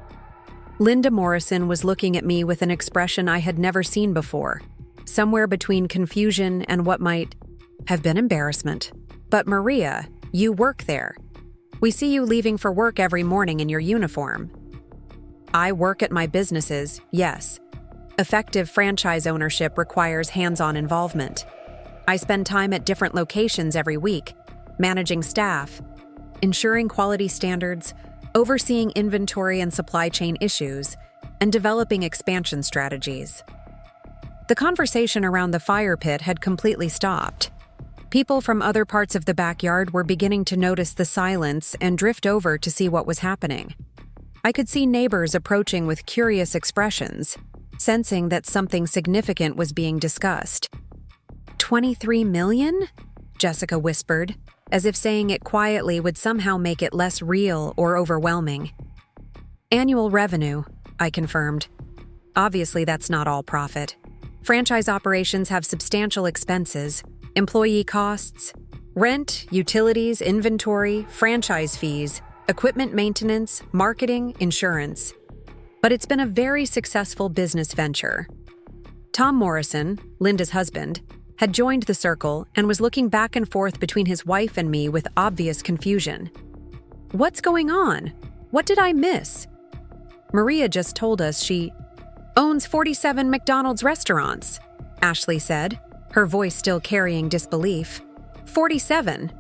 Linda Morrison was looking at me with an expression I had never seen before, somewhere between confusion and what might have been embarrassment. "But Maria, you work there. We see you leaving for work every morning in your uniform." "I work at my businesses, yes. Effective franchise ownership requires hands-on involvement. I spend time at different locations every week, managing staff, ensuring quality standards, overseeing inventory and supply chain issues, and developing expansion strategies." The conversation around the fire pit had completely stopped. People from other parts of the backyard were beginning to notice the silence and drift over to see what was happening. I could see neighbors approaching with curious expressions, sensing that something significant was being discussed. "23 million?" Jessica whispered, as if saying it quietly would somehow make it less real or overwhelming. "Annual revenue," I confirmed. "Obviously, that's not all profit. Franchise operations have substantial expenses, employee costs, rent, utilities, inventory, franchise fees, equipment maintenance, marketing, insurance. But it's been a very successful business venture." Tom Morrison, Linda's husband, had joined the circle and was looking back and forth between his wife and me with obvious confusion. "What's going on? What did I miss?" "Maria just told us she owns 47 McDonald's restaurants," Ashley said, her voice still carrying disbelief. 47?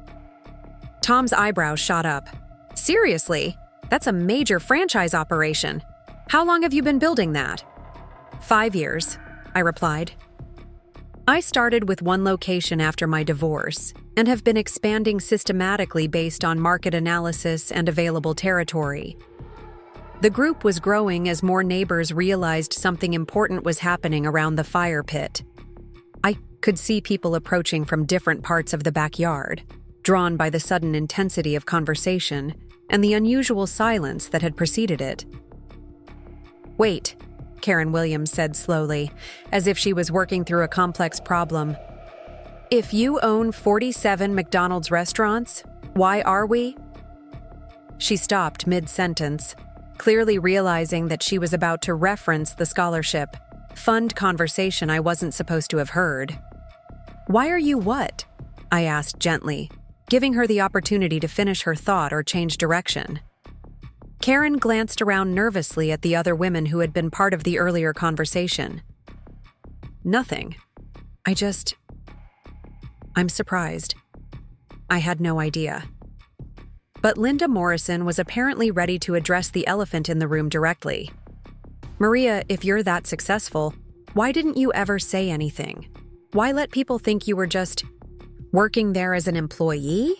Tom's eyebrows shot up. "Seriously? That's a major franchise operation. How long have you been building that?" 5 years, I replied. I started with one location after my divorce and have been expanding systematically based on market analysis and available territory. The group was growing as more neighbors realized something important was happening around the fire pit. I could see people approaching from different parts of the backyard, drawn by the sudden intensity of conversation and the unusual silence that had preceded it. "Wait," Karen Williams said slowly, as if she was working through a complex problem. "If you own 47 McDonald's restaurants, why are we?" She stopped mid-sentence, clearly realizing that she was about to reference the scholarship fund conversation I wasn't supposed to have heard. "Why are you what?" I asked gently, giving her the opportunity to finish her thought or change direction. Karen glanced around nervously at the other women who had been part of the earlier conversation. "Nothing. I'm surprised. I had no idea." But Linda Morrison was apparently ready to address the elephant in the room directly. "Maria, if you're that successful, why didn't you ever say anything? Why let people think you were just working there as an employee?"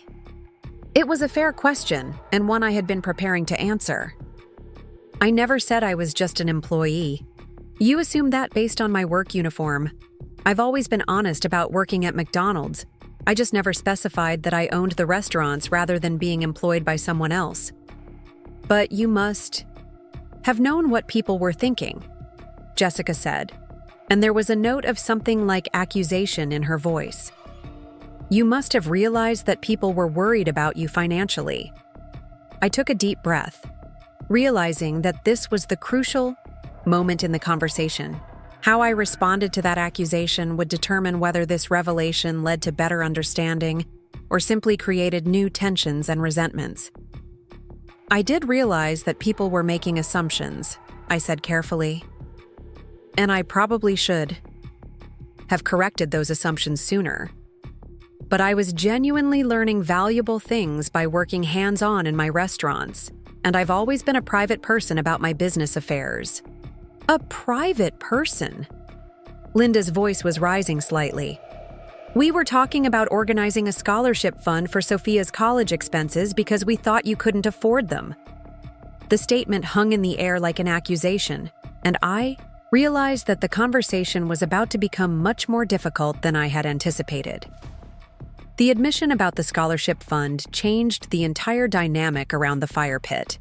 It was a fair question, and one I had been preparing to answer. "I never said I was just an employee. You assumed that based on my work uniform. I've always been honest about working at McDonald's. I just never specified that I owned the restaurants rather than being employed by someone else. But you must have known what people were thinking," Jessica said, and there was a note of something like accusation in her voice. "You must have realized that people were worried about you financially." I took a deep breath, realizing that this was the crucial moment in the conversation. How I responded to that accusation would determine whether this revelation led to better understanding or simply created new tensions and resentments. "I did realize that people were making assumptions," I said carefully. "And I probably should have corrected those assumptions sooner. But I was genuinely learning valuable things by working hands-on in my restaurants, and I've always been a private person about my business affairs." "A private person?" Linda's voice was rising slightly. "We were talking about organizing a scholarship fund for Sophia's college expenses because we thought you couldn't afford them." The statement hung in the air like an accusation, and I realized that the conversation was about to become much more difficult than I had anticipated. The admission about the scholarship fund changed the entire dynamic around the fire pit.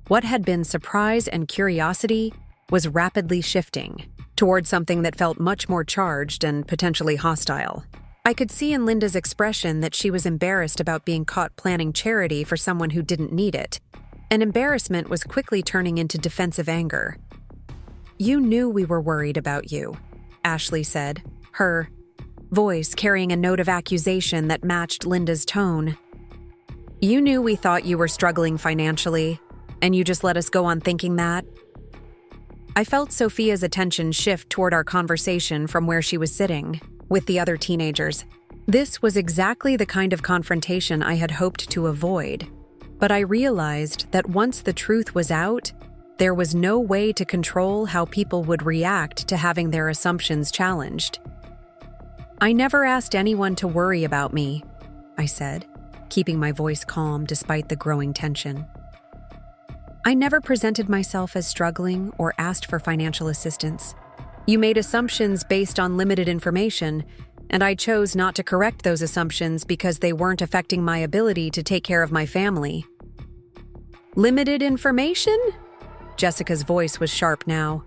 What had been surprise and curiosity was rapidly shifting toward something that felt much more charged and potentially hostile. I could see in Linda's expression that she was embarrassed about being caught planning charity for someone who didn't need it, and embarrassment was quickly turning into defensive anger. "You knew we were worried about you," Ashley said, her voice carrying a note of accusation that matched Linda's tone. "You knew we thought you were struggling financially, and you just let us go on thinking that?" I felt Sophia's attention shift toward our conversation from where she was sitting, with the other teenagers. This was exactly the kind of confrontation I had hoped to avoid, but I realized that once the truth was out, there was no way to control how people would react to having their assumptions challenged. "I never asked anyone to worry about me," I said, keeping my voice calm despite the growing tension. "I never presented myself as struggling or asked for financial assistance. You made assumptions based on limited information, and I chose not to correct those assumptions because they weren't affecting my ability to take care of my family." "Limited information?" Jessica's voice was sharp now.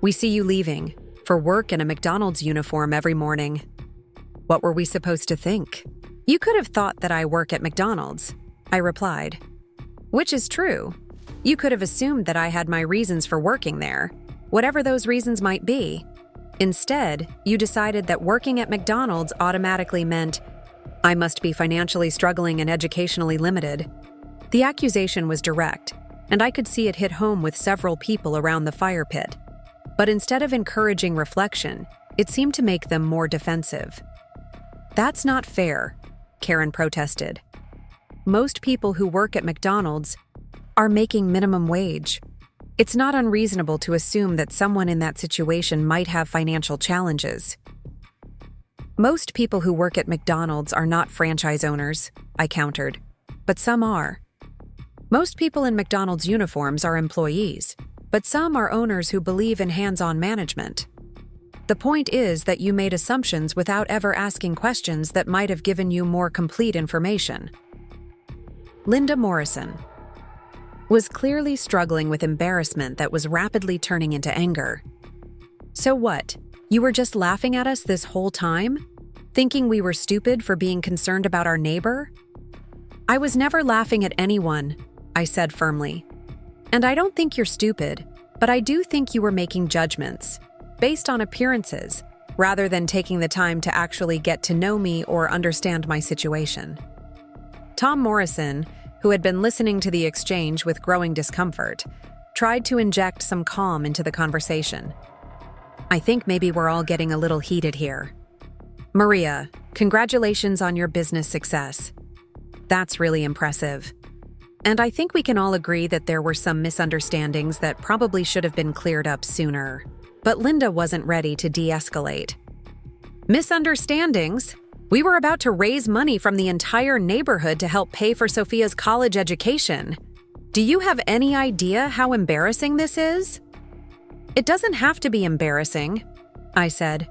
"We see you leaving, for work in a McDonald's uniform every morning. What were we supposed to think?" "You could have thought that I work at McDonald's," I replied. "Which is true. You could have assumed that I had my reasons for working there, whatever those reasons might be. Instead, you decided that working at McDonald's automatically meant I must be financially struggling and educationally limited." The accusation was direct, and I could see it hit home with several people around the fire pit. But instead of encouraging reflection, it seemed to make them more defensive. "That's not fair," Karen protested. "Most people who work at McDonald's are making minimum wage. It's not unreasonable to assume that someone in that situation might have financial challenges." Most people who work at McDonald's are not franchise owners, I countered, but some are. Most people in McDonald's uniforms are employees, but some are owners who believe in hands-on management. The point is that you made assumptions without ever asking questions that might have given you more complete information. Linda Morrison was clearly struggling with embarrassment that was rapidly turning into anger. So what? You were just laughing at us this whole time? Thinking we were stupid for being concerned about our neighbor? I was never laughing at anyone, I said firmly. And I don't think you're stupid, but I do think you were making judgments based on appearances, rather than taking the time to actually get to know me or understand my situation. Tom Morrison, who had been listening to the exchange with growing discomfort, tried to inject some calm into the conversation. I think maybe we're all getting a little heated here. Maria, congratulations on your business success. That's really impressive. And I think we can all agree that there were some misunderstandings that probably should have been cleared up sooner. But Linda wasn't ready to de-escalate. Misunderstandings? We were about to raise money from the entire neighborhood to help pay for Sophia's college education. Do you have any idea how embarrassing this is? It doesn't have to be embarrassing, I said.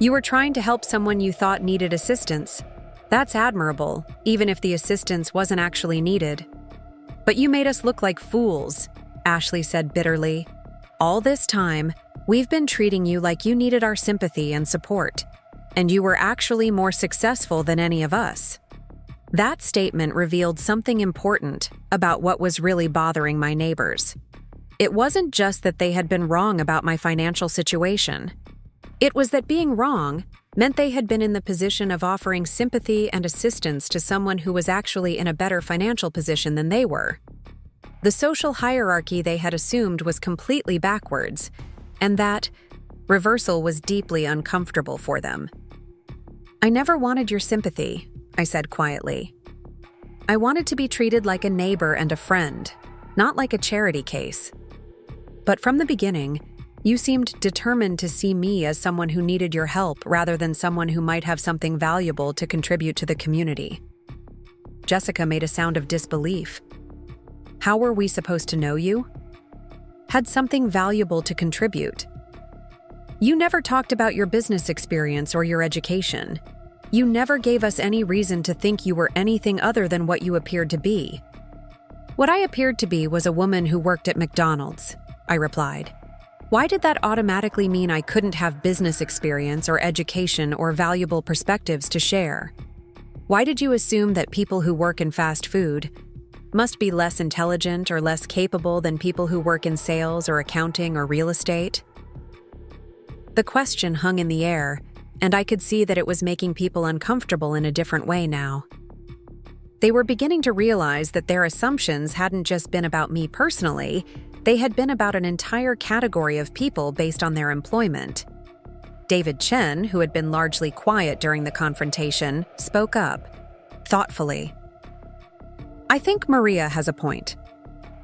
You were trying to help someone you thought needed assistance. That's admirable, even if the assistance wasn't actually needed. But you made us look like fools, Ashley said bitterly. All this time, we've been treating you like you needed our sympathy and support, and you were actually more successful than any of us. That statement revealed something important about what was really bothering my neighbors. It wasn't just that they had been wrong about my financial situation. It was that being wrong meant they had been in the position of offering sympathy and assistance to someone who was actually in a better financial position than they were. The social hierarchy they had assumed was completely backwards, and that reversal was deeply uncomfortable for them. I never wanted your sympathy, I said quietly. I wanted to be treated like a neighbor and a friend, not like a charity case. But from the beginning, you seemed determined to see me as someone who needed your help rather than someone who might have something valuable to contribute to the community. Jessica made a sound of disbelief. How were we supposed to know you? Had something valuable to contribute. You never talked about your business experience or your education. You never gave us any reason to think you were anything other than what you appeared to be. What I appeared to be was a woman who worked at McDonald's, I replied. Why did that automatically mean I couldn't have business experience or education or valuable perspectives to share? Why did you assume that people who work in fast food must be less intelligent or less capable than people who work in sales or accounting or real estate? The question hung in the air, and I could see that it was making people uncomfortable in a different way now. They were beginning to realize that their assumptions hadn't just been about me personally, they had been about an entire category of people based on their employment. David Chen, who had been largely quiet during the confrontation, spoke up, thoughtfully. I think Maria has a point.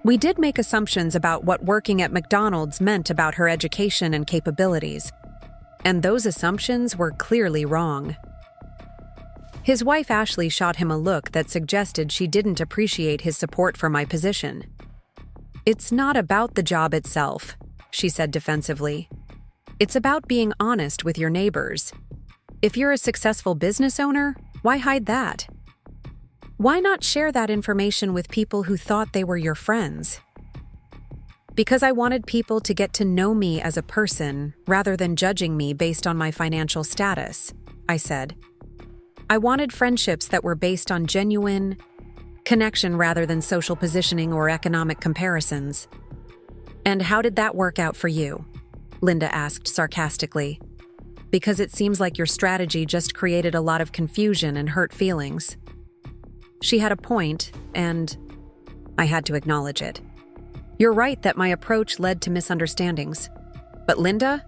We did make assumptions about what working at McDonald's meant about her education and capabilities, and those assumptions were clearly wrong. His wife Ashley shot him a look that suggested she didn't appreciate his support for my position. It's not about the job itself, she said defensively. It's about being honest with your neighbors. If you're a successful business owner, why hide that? Why not share that information with people who thought they were your friends? Because I wanted people to get to know me as a person rather than judging me based on my financial status, I said. I wanted friendships that were based on genuine connection rather than social positioning or economic comparisons. And how did that work out for you? Linda asked sarcastically. Because it seems like your strategy just created a lot of confusion and hurt feelings. She had a point, and I had to acknowledge it. You're right that my approach led to misunderstandings. But Linda,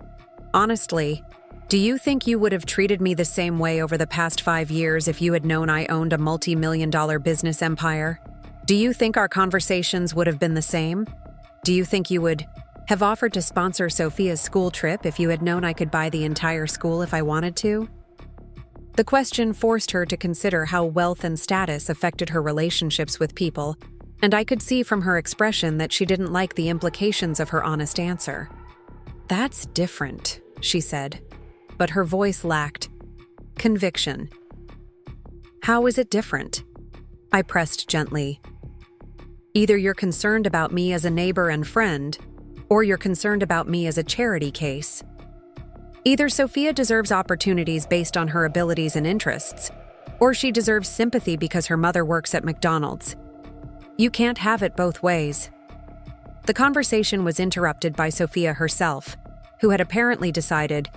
honestly, do you think you would have treated me the same way over the past 5 years if you had known I owned a multi-million-dollar business empire? Do you think our conversations would have been the same? Do you think you would have offered to sponsor Sophia's school trip if you had known I could buy the entire school if I wanted to? The question forced her to consider how wealth and status affected her relationships with people, and I could see from her expression that she didn't like the implications of her honest answer. "That's different," she said, but her voice lacked conviction. "How is it different?" I pressed gently. "Either you're concerned about me as a neighbor and friend, or you're concerned about me as a charity case. Either Sophia deserves opportunities based on her abilities and interests, or she deserves sympathy because her mother works at McDonald's. You can't have it both ways." The conversation was interrupted by Sophia herself, who had apparently decided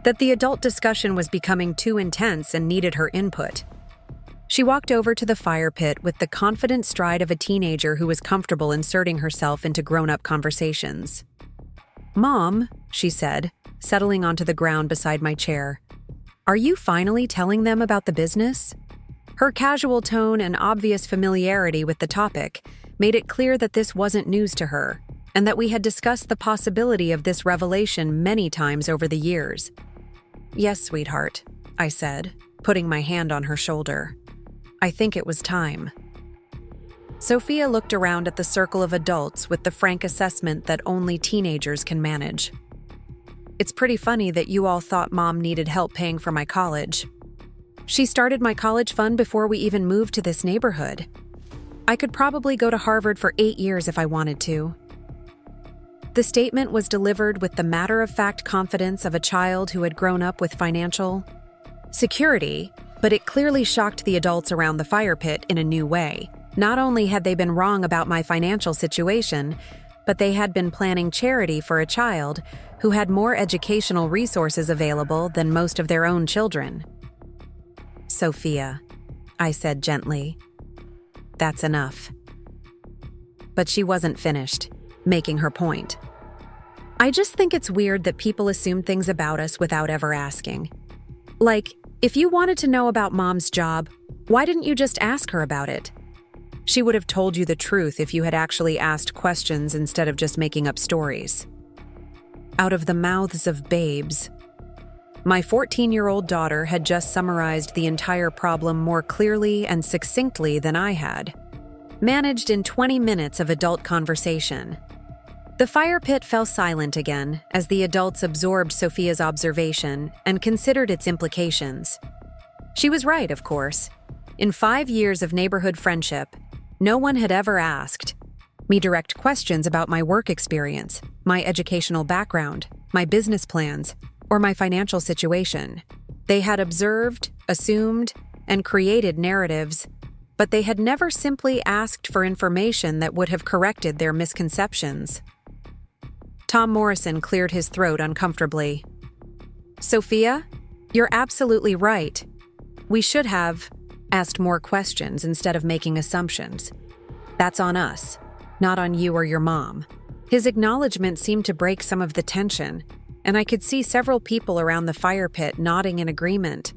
that the adult discussion was becoming too intense and needed her input. She walked over to the fire pit with the confident stride of a teenager who was comfortable inserting herself into grown-up conversations. "Mom," she said, settling onto the ground beside my chair, "are you finally telling them about the business?" Her casual tone and obvious familiarity with the topic made it clear that this wasn't news to her, and that we had discussed the possibility of this revelation many times over the years. "Yes, sweetheart," I said, putting my hand on her shoulder. "I think it was time." Sophia looked around at the circle of adults with the frank assessment that only teenagers can manage. "It's pretty funny that you all thought Mom needed help paying for my college. She started my college fund before we even moved to this neighborhood. I could probably go to Harvard for 8 years if I wanted to." The statement was delivered with the matter-of-fact confidence of a child who had grown up with financial security, but it clearly shocked the adults around the fire pit in a new way. Not only had they been wrong about my financial situation, but they had been planning charity for a child who had more educational resources available than most of their own children. "Sophia," I said gently, "that's enough." But she wasn't finished, making her point. "I just think it's weird that people assume things about us without ever asking. Like, if you wanted to know about Mom's job, why didn't you just ask her about it? She would have told you the truth if you had actually asked questions instead of just making up stories." Out of the mouths of babes. My 14-year-old daughter had just summarized the entire problem more clearly and succinctly than I had, managed in 20 minutes of adult conversation. The fire pit fell silent again as the adults absorbed Sophia's observation and considered its implications. She was right, of course. In 5 years of neighborhood friendship, no one had ever asked me direct questions about my work experience, my educational background, my business plans, or my financial situation. They had observed, assumed, and created narratives, but they had never simply asked for information that would have corrected their misconceptions. Tom Morrison cleared his throat uncomfortably. "Sophia, you're absolutely right. We should have asked more questions instead of making assumptions. That's on us, not on you or your mom." His acknowledgement seemed to break some of the tension, and I could see several people around the fire pit nodding in agreement.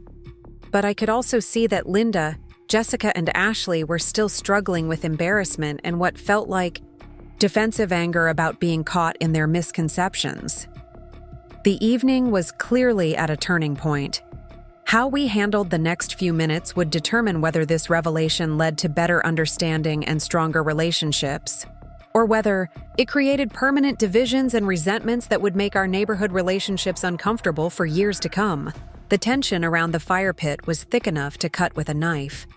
But I could also see that Linda, Jessica, and Ashley were still struggling with embarrassment and what felt like defensive anger about being caught in their misconceptions. The evening was clearly at a turning point. How we handled the next few minutes would determine whether this revelation led to better understanding and stronger relationships, or whether it created permanent divisions and resentments that would make our neighborhood relationships uncomfortable for years to come. The tension around the fire pit was thick enough to cut with a knife.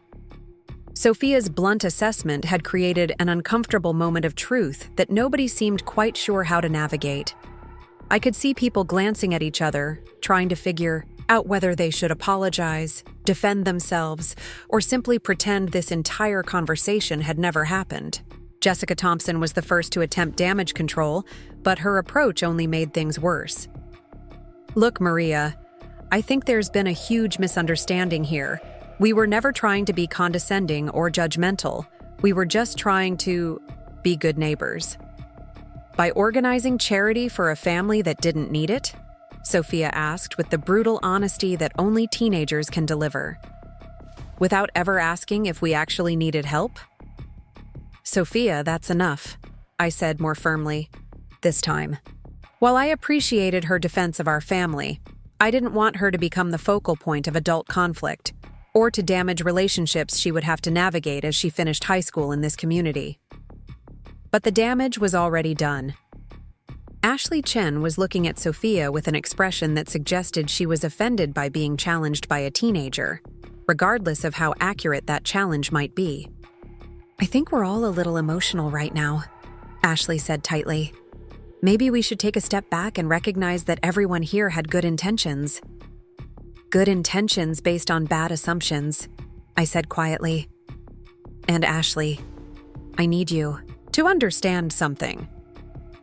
Sophia's blunt assessment had created an uncomfortable moment of truth that nobody seemed quite sure how to navigate. I could see people glancing at each other, trying to figure out whether they should apologize, defend themselves, or simply pretend this entire conversation had never happened. Jessica Thompson was the first to attempt damage control, but her approach only made things worse. "Look, Maria, I think there's been a huge misunderstanding here. We were never trying to be condescending or judgmental. We were just trying to be good neighbors. By organizing charity for a family that didn't need it?" Sophia asked with the brutal honesty that only teenagers can deliver. "Without ever asking if we actually needed help?" "Sophia, that's enough," I said more firmly, this time. While I appreciated her defense of our family, I didn't want her to become the focal point of adult conflict, or to damage relationships she would have to navigate as she finished high school in this community. But the damage was already done. Ashley Chen was looking at Sophia with an expression that suggested she was offended by being challenged by a teenager, regardless of how accurate that challenge might be. "I think we're all a little emotional right now," Ashley said tightly. "Maybe we should take a step back and recognize that everyone here had good intentions." "Good intentions based on bad assumptions," I said quietly. "And Ashley, I need you to understand something.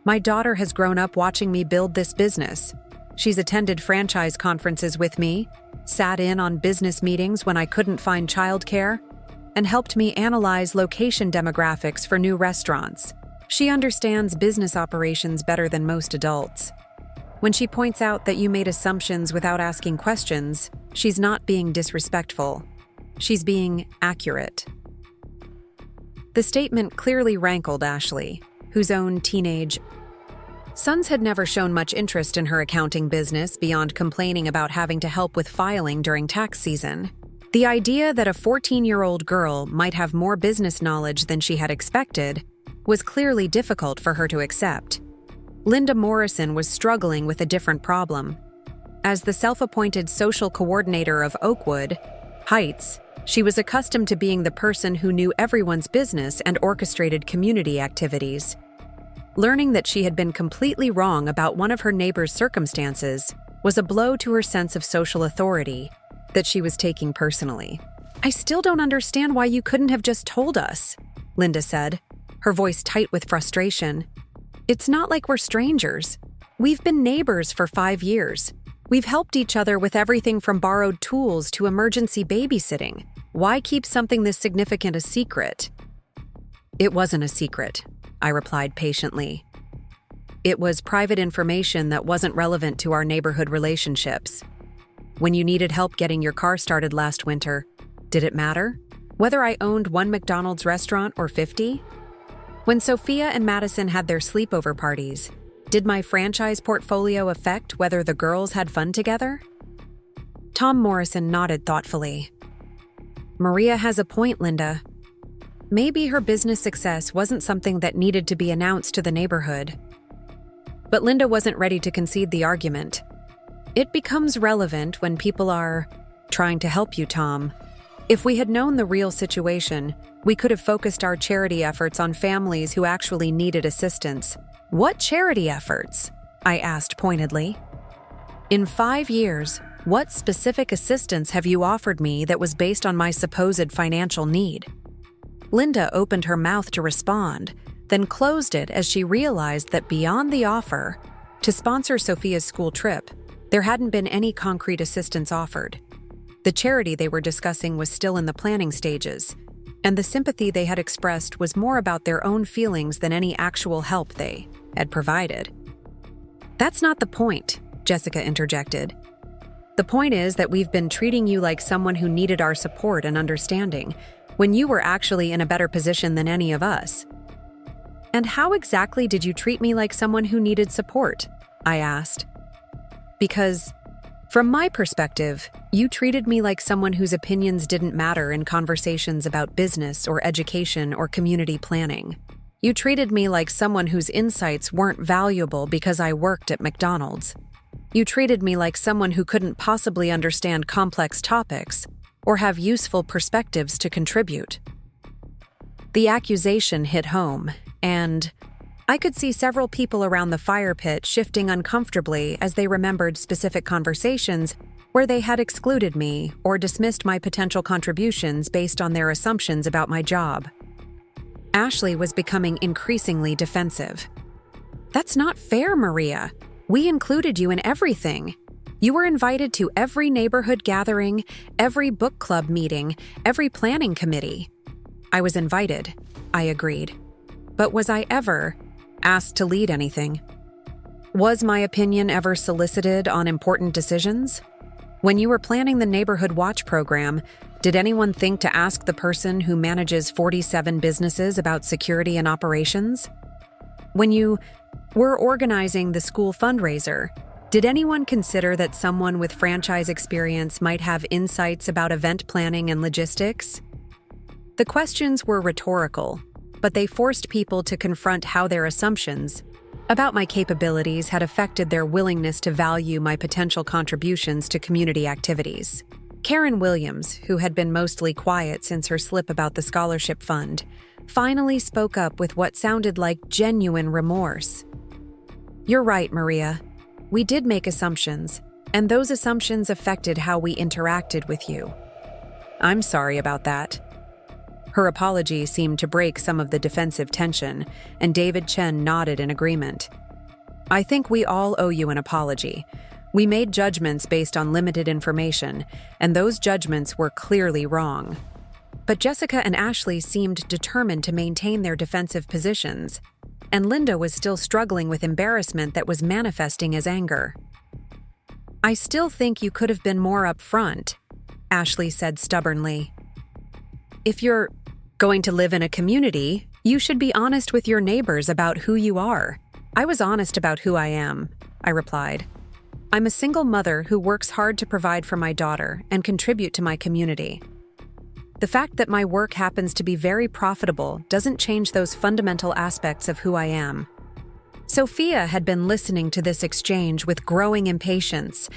My daughter has grown up watching me build this business. She's attended franchise conferences with me, sat in on business meetings when I couldn't find childcare, and helped me analyze location demographics for new restaurants. She understands business operations better than most adults. When she points out that you made assumptions without asking questions, she's not being disrespectful. She's being accurate." The statement clearly rankled Ashley, whose own teenage sons had never shown much interest in her accounting business beyond complaining about having to help with filing during tax season. The idea that a 14-year-old girl might have more business knowledge than she had expected was clearly difficult for her to accept. Linda Morrison was struggling with a different problem. As the self-appointed social coordinator of Oakwood Heights, she was accustomed to being the person who knew everyone's business and orchestrated community activities. Learning that she had been completely wrong about one of her neighbor's circumstances was a blow to her sense of social authority that she was taking personally. "I still don't understand why you couldn't have just told us," Linda said, her voice tight with frustration. "It's not like we're strangers. We've been neighbors for 5 years. We've helped each other with everything from borrowed tools to emergency babysitting. Why keep something this significant a secret?" "It wasn't a secret," I replied patiently. "It was private information that wasn't relevant to our neighborhood relationships. When you needed help getting your car started last winter, did it matter? Whether I owned one McDonald's restaurant or 50? When Sophia and Madison had their sleepover parties, did my franchise portfolio affect whether the girls had fun together?" Tom Morrison nodded thoughtfully. "Maria has a point, Linda. Maybe her business success wasn't something that needed to be announced to the neighborhood." But Linda wasn't ready to concede the argument. "It becomes relevant when people are trying to help you, Tom. If we had known the real situation, we could have focused our charity efforts on families who actually needed assistance." "What charity efforts?" I asked pointedly. "In 5 years, what specific assistance have you offered me that was based on my supposed financial need?" Linda opened her mouth to respond, then closed it as she realized that beyond the offer to sponsor Sophia's school trip, there hadn't been any concrete assistance offered. The charity they were discussing was still in the planning stages, and the sympathy they had expressed was more about their own feelings than any actual help they had provided. "That's not the point," Jessica interjected. "The point is that we've been treating you like someone who needed our support and understanding, when you were actually in a better position than any of us." "And how exactly did you treat me like someone who needed support?" I asked. "Because, from my perspective, you treated me like someone whose opinions didn't matter in conversations about business or education or community planning. You treated me like someone whose insights weren't valuable because I worked at McDonald's. You treated me like someone who couldn't possibly understand complex topics or have useful perspectives to contribute." The accusation hit home, and I could see several people around the fire pit shifting uncomfortably as they remembered specific conversations where they had excluded me or dismissed my potential contributions based on their assumptions about my job. Ashley was becoming increasingly defensive. "That's not fair, Maria. We included you in everything. You were invited to every neighborhood gathering, every book club meeting, every planning committee." "I was invited," I agreed. "But was I ever asked to lead anything? Was my opinion ever solicited on important decisions? When you were planning the Neighborhood Watch program, did anyone think to ask the person who manages 47 businesses about security and operations? When you were organizing the school fundraiser, Did anyone consider that someone with franchise experience might have insights about event planning and logistics? The questions were rhetorical, but they forced people to confront how their assumptions about my capabilities had affected their willingness to value my potential contributions to community activities. Karen Williams, who had been mostly quiet since her slip about the scholarship fund, finally spoke up with what sounded like genuine remorse. "You're right, Maria. We did make assumptions, and those assumptions affected how we interacted with you. I'm sorry about that." Her apology seemed to break some of the defensive tension, and David Chen nodded in agreement. "I think we all owe you an apology. We made judgments based on limited information, and those judgments were clearly wrong." But Jessica and Ashley seemed determined to maintain their defensive positions, and Linda was still struggling with embarrassment that was manifesting as anger. "I still think you could have been more upfront," Ashley said stubbornly. "If you're going to live in a community, you should be honest with your neighbors about who you are." "I was honest about who I am," I replied. "I'm a single mother who works hard to provide for my daughter and contribute to my community. The fact that my work happens to be very profitable doesn't change those fundamental aspects of who I am." Sophia had been listening to this exchange with growing impatience,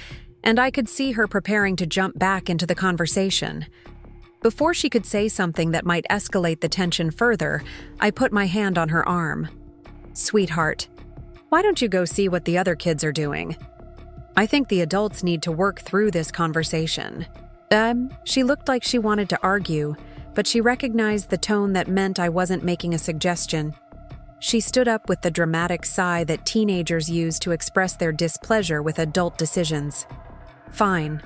and I could see her preparing to jump back into the conversation. Before she could say something that might escalate the tension further, I put my hand on her arm. "Sweetheart, why don't you go see what the other kids are doing? I think the adults need to work through this conversation." She looked like she wanted to argue, but she recognized the tone that meant I wasn't making a suggestion. She stood up with the dramatic sigh that teenagers use to express their displeasure with adult decisions. "Fine.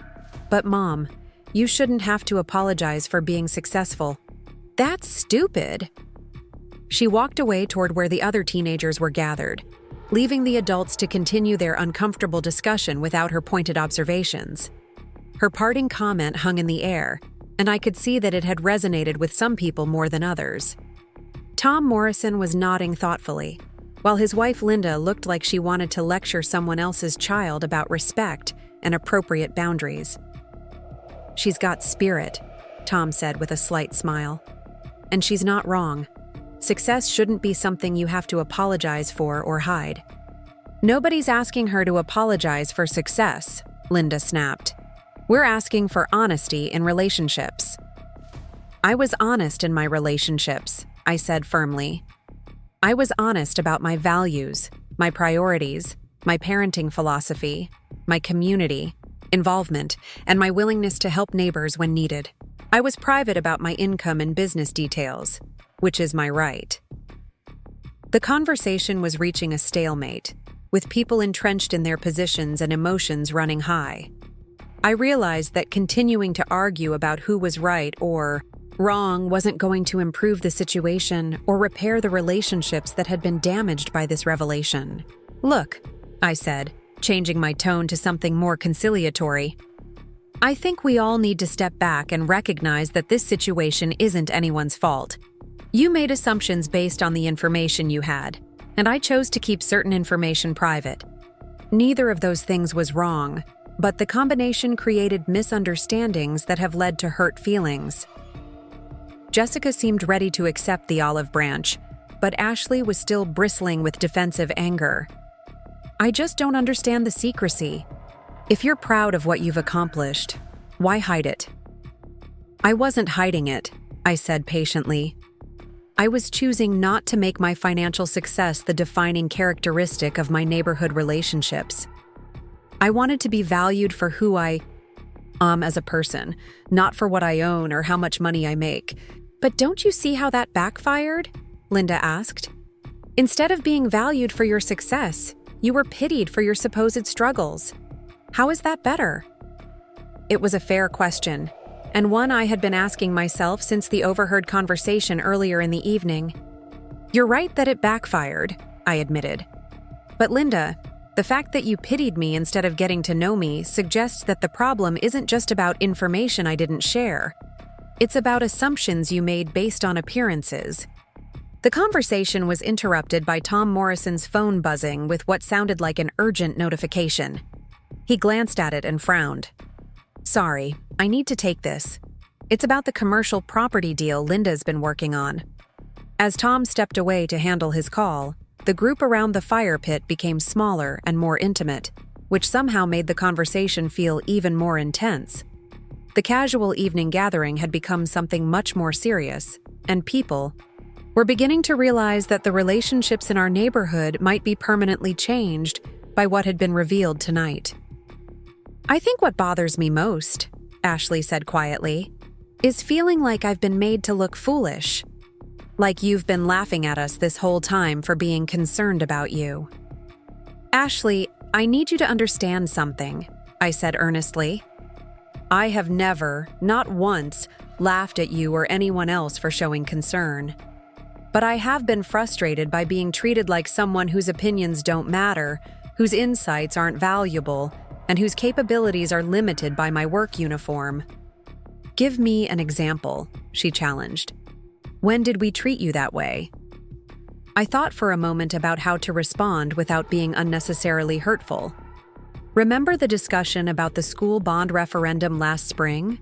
But Mom, you shouldn't have to apologize for being successful." "That's stupid." She walked away toward where the other teenagers were gathered, leaving the adults to continue their uncomfortable discussion without her pointed observations. Her parting comment hung in the air, and I could see that it had resonated with some people more than others. Tom Morrison was nodding thoughtfully, while his wife Linda looked like she wanted to lecture someone else's child about respect and appropriate boundaries. "She's got spirit," Tom said with a slight smile. "And she's not wrong. Success shouldn't be something you have to apologize for or hide." "Nobody's asking her to apologize for success," Linda snapped. "We're asking for honesty in relationships." "I was honest in my relationships," I said firmly. "I was honest about my values, my priorities, my parenting philosophy, my community involvement, and my willingness to help neighbors when needed. I was private about my income and business details, which is my right." The conversation was reaching a stalemate, with people entrenched in their positions and emotions running high. I realized that continuing to argue about who was right or wrong wasn't going to improve the situation or repair the relationships that had been damaged by this revelation. "Look," I said, changing my tone to something more conciliatory, "I think we all need to step back and recognize that this situation isn't anyone's fault. You made assumptions based on the information you had, and I chose to keep certain information private. Neither of those things was wrong, but the combination created misunderstandings that have led to hurt feelings." Jessica seemed ready to accept the olive branch, but Ashley was still bristling with defensive anger. "I just don't understand the secrecy. If you're proud of what you've accomplished, why hide it?" "I wasn't hiding it," I said patiently. "I was choosing not to make my financial success the defining characteristic of my neighborhood relationships. I wanted to be valued for who I am as a person, not for what I own or how much money I make." "But don't you see how that backfired?" Linda asked. "Instead of being valued for your success, you were pitied for your supposed struggles. How is that better?" It was a fair question, and one I had been asking myself since the overheard conversation earlier in the evening. "You're right that it backfired," I admitted. "But Linda, the fact that you pitied me instead of getting to know me suggests that the problem isn't just about information I didn't share. It's about assumptions you made based on appearances." The conversation was interrupted by Tom Morrison's phone buzzing with what sounded like an urgent notification. He glanced at it and frowned. Sorry, I need to take this. It's about the commercial property deal Linda's been working on. As Tom stepped away to handle his call, the group around the fire pit became smaller and more intimate, which somehow made the conversation feel even more intense. The casual evening gathering had become something much more serious, and people were beginning to realize that the relationships in our neighborhood might be permanently changed by what had been revealed tonight. I think what bothers me most, Ashley said quietly, is feeling like I've been made to look foolish. Like you've been laughing at us this whole time for being concerned about you. Ashley, I need you to understand something, I said earnestly. I have never, not once, laughed at you or anyone else for showing concern. But I have been frustrated by being treated like someone whose opinions don't matter, whose insights aren't valuable, and whose capabilities are limited by my work uniform. Give me an example, she challenged. When did we treat you that way? I thought for a moment about how to respond without being unnecessarily hurtful. Remember the discussion about the school bond referendum last spring?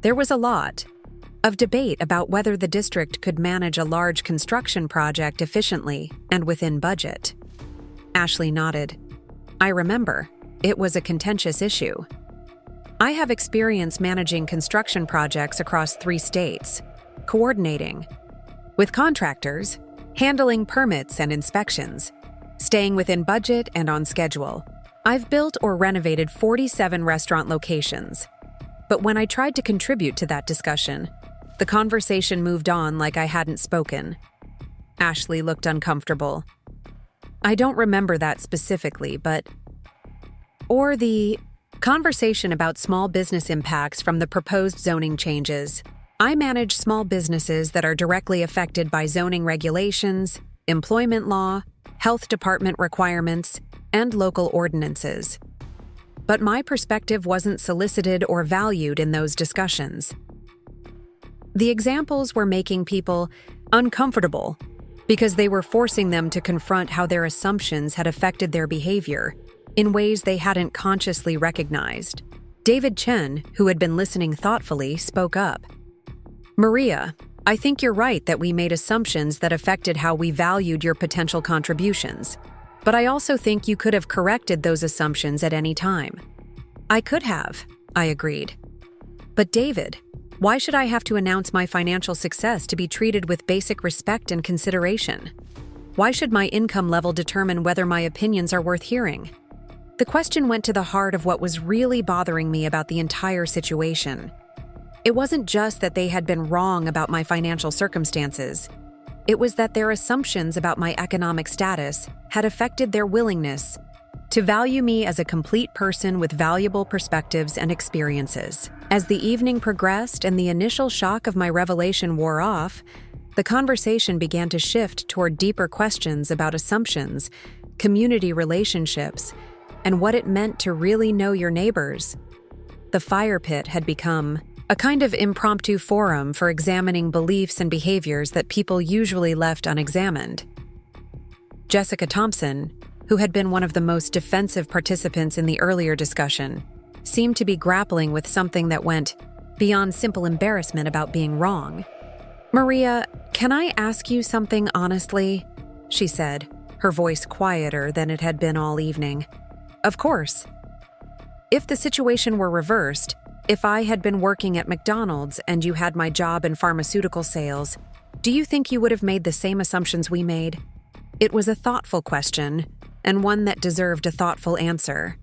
There was a lot of debate about whether the district could manage a large construction project efficiently and within budget. Ashley nodded. I remember. It was a contentious issue. I have experience managing construction projects across 3 states, coordinating with contractors, handling permits and inspections, staying within budget and on schedule. I've built or renovated 47 restaurant locations. But when I tried to contribute to that discussion, the conversation moved on like I hadn't spoken. Ashley looked uncomfortable. I don't remember that specifically, but... Or the conversation about small business impacts from the proposed zoning changes. I manage small businesses that are directly affected by zoning regulations, employment law, health department requirements, and local ordinances. But my perspective wasn't solicited or valued in those discussions. The examples were making people uncomfortable because they were forcing them to confront how their assumptions had affected their behavior in ways they hadn't consciously recognized. David Chen, who had been listening thoughtfully, spoke up. Maria, I think you're right that we made assumptions that affected how we valued your potential contributions. But I also think you could have corrected those assumptions at any time. I could have, I agreed. But David, why should I have to announce my financial success to be treated with basic respect and consideration? Why should my income level determine whether my opinions are worth hearing? The question went to the heart of what was really bothering me about the entire situation. It wasn't just that they had been wrong about my financial circumstances. It was that their assumptions about my economic status had affected their willingness to value me as a complete person with valuable perspectives and experiences. As the evening progressed and the initial shock of my revelation wore off, the conversation began to shift toward deeper questions about assumptions, community relationships, and what it meant to really know your neighbors. The fire pit had become a kind of impromptu forum for examining beliefs and behaviors that people usually left unexamined. Jessica Thompson, who had been one of the most defensive participants in the earlier discussion, seemed to be grappling with something that went beyond simple embarrassment about being wrong. Maria, can I ask you something honestly? She said, her voice quieter than it had been all evening. Of course. If the situation were reversed, if I had been working at McDonald's and you had my job in pharmaceutical sales, do you think you would have made the same assumptions we made? It was a thoughtful question, and one that deserved a thoughtful answer.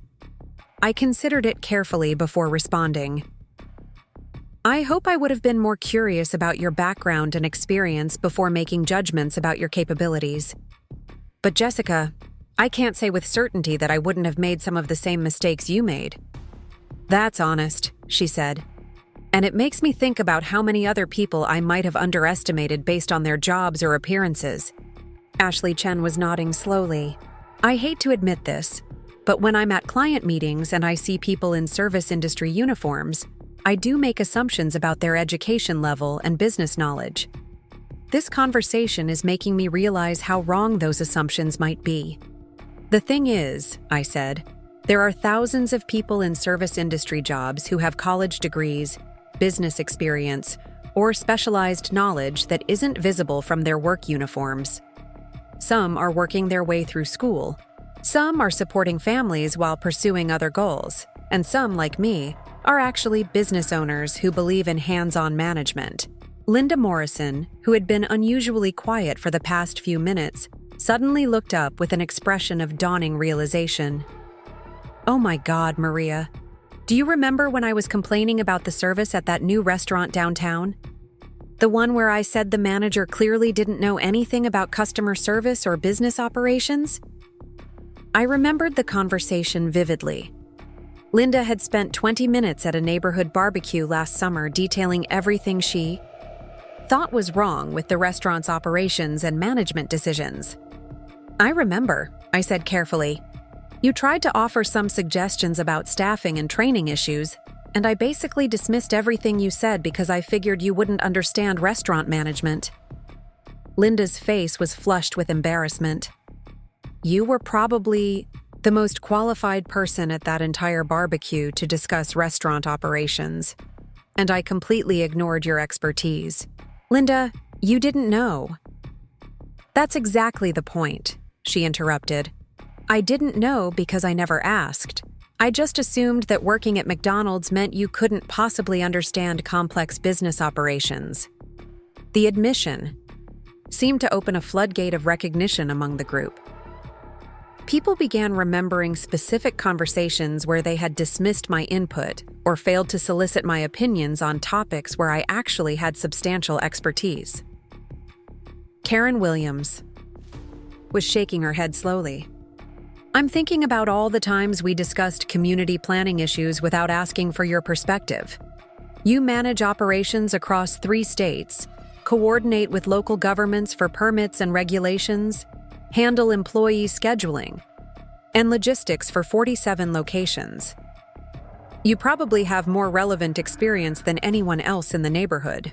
I considered it carefully before responding. I hope I would have been more curious about your background and experience before making judgments about your capabilities. But Jessica, I can't say with certainty that I wouldn't have made some of the same mistakes you made. That's honest, she said. And it makes me think about how many other people I might have underestimated based on their jobs or appearances. Ashley Chen was nodding slowly. I hate to admit this, but when I'm at client meetings and I see people in service industry uniforms, I do make assumptions about their education level and business knowledge. This conversation is making me realize how wrong those assumptions might be. The thing is, I said, There are thousands of people in service industry jobs who have college degrees, business experience, or specialized knowledge that isn't visible from their work uniforms. Some are working their way through school. Some are supporting families while pursuing other goals. And some, like me, are actually business owners who believe in hands-on management. Linda Morrison, who had been unusually quiet for the past few minutes, suddenly looked up with an expression of dawning realization. "Oh my God, Maria. Do you remember when I was complaining about the service at that new restaurant downtown? The one where I said the manager clearly didn't know anything about customer service or business operations?" I remembered the conversation vividly. Linda had spent 20 minutes at a neighborhood barbecue last summer detailing everything she thought was wrong with the restaurant's operations and management decisions. "I remember," I said carefully. "You tried to offer some suggestions about staffing and training issues, and I basically dismissed everything you said because I figured you wouldn't understand restaurant management." Linda's face was flushed with embarrassment. "You were probably the most qualified person at that entire barbecue to discuss restaurant operations, and I completely ignored your expertise. Linda, you didn't know." "That's exactly the point," she interrupted. "I didn't know because I never asked. I just assumed that working at McDonald's meant you couldn't possibly understand complex business operations." The admission seemed to open a floodgate of recognition among the group. People began remembering specific conversations where they had dismissed my input or failed to solicit my opinions on topics where I actually had substantial expertise. Karen Williams was shaking her head slowly. "I'm thinking about all the times we discussed community planning issues without asking for your perspective. You manage operations across 3 states, coordinate with local governments for permits and regulations, handle employee scheduling, and logistics for 47 locations. You probably have more relevant experience than anyone else in the neighborhood."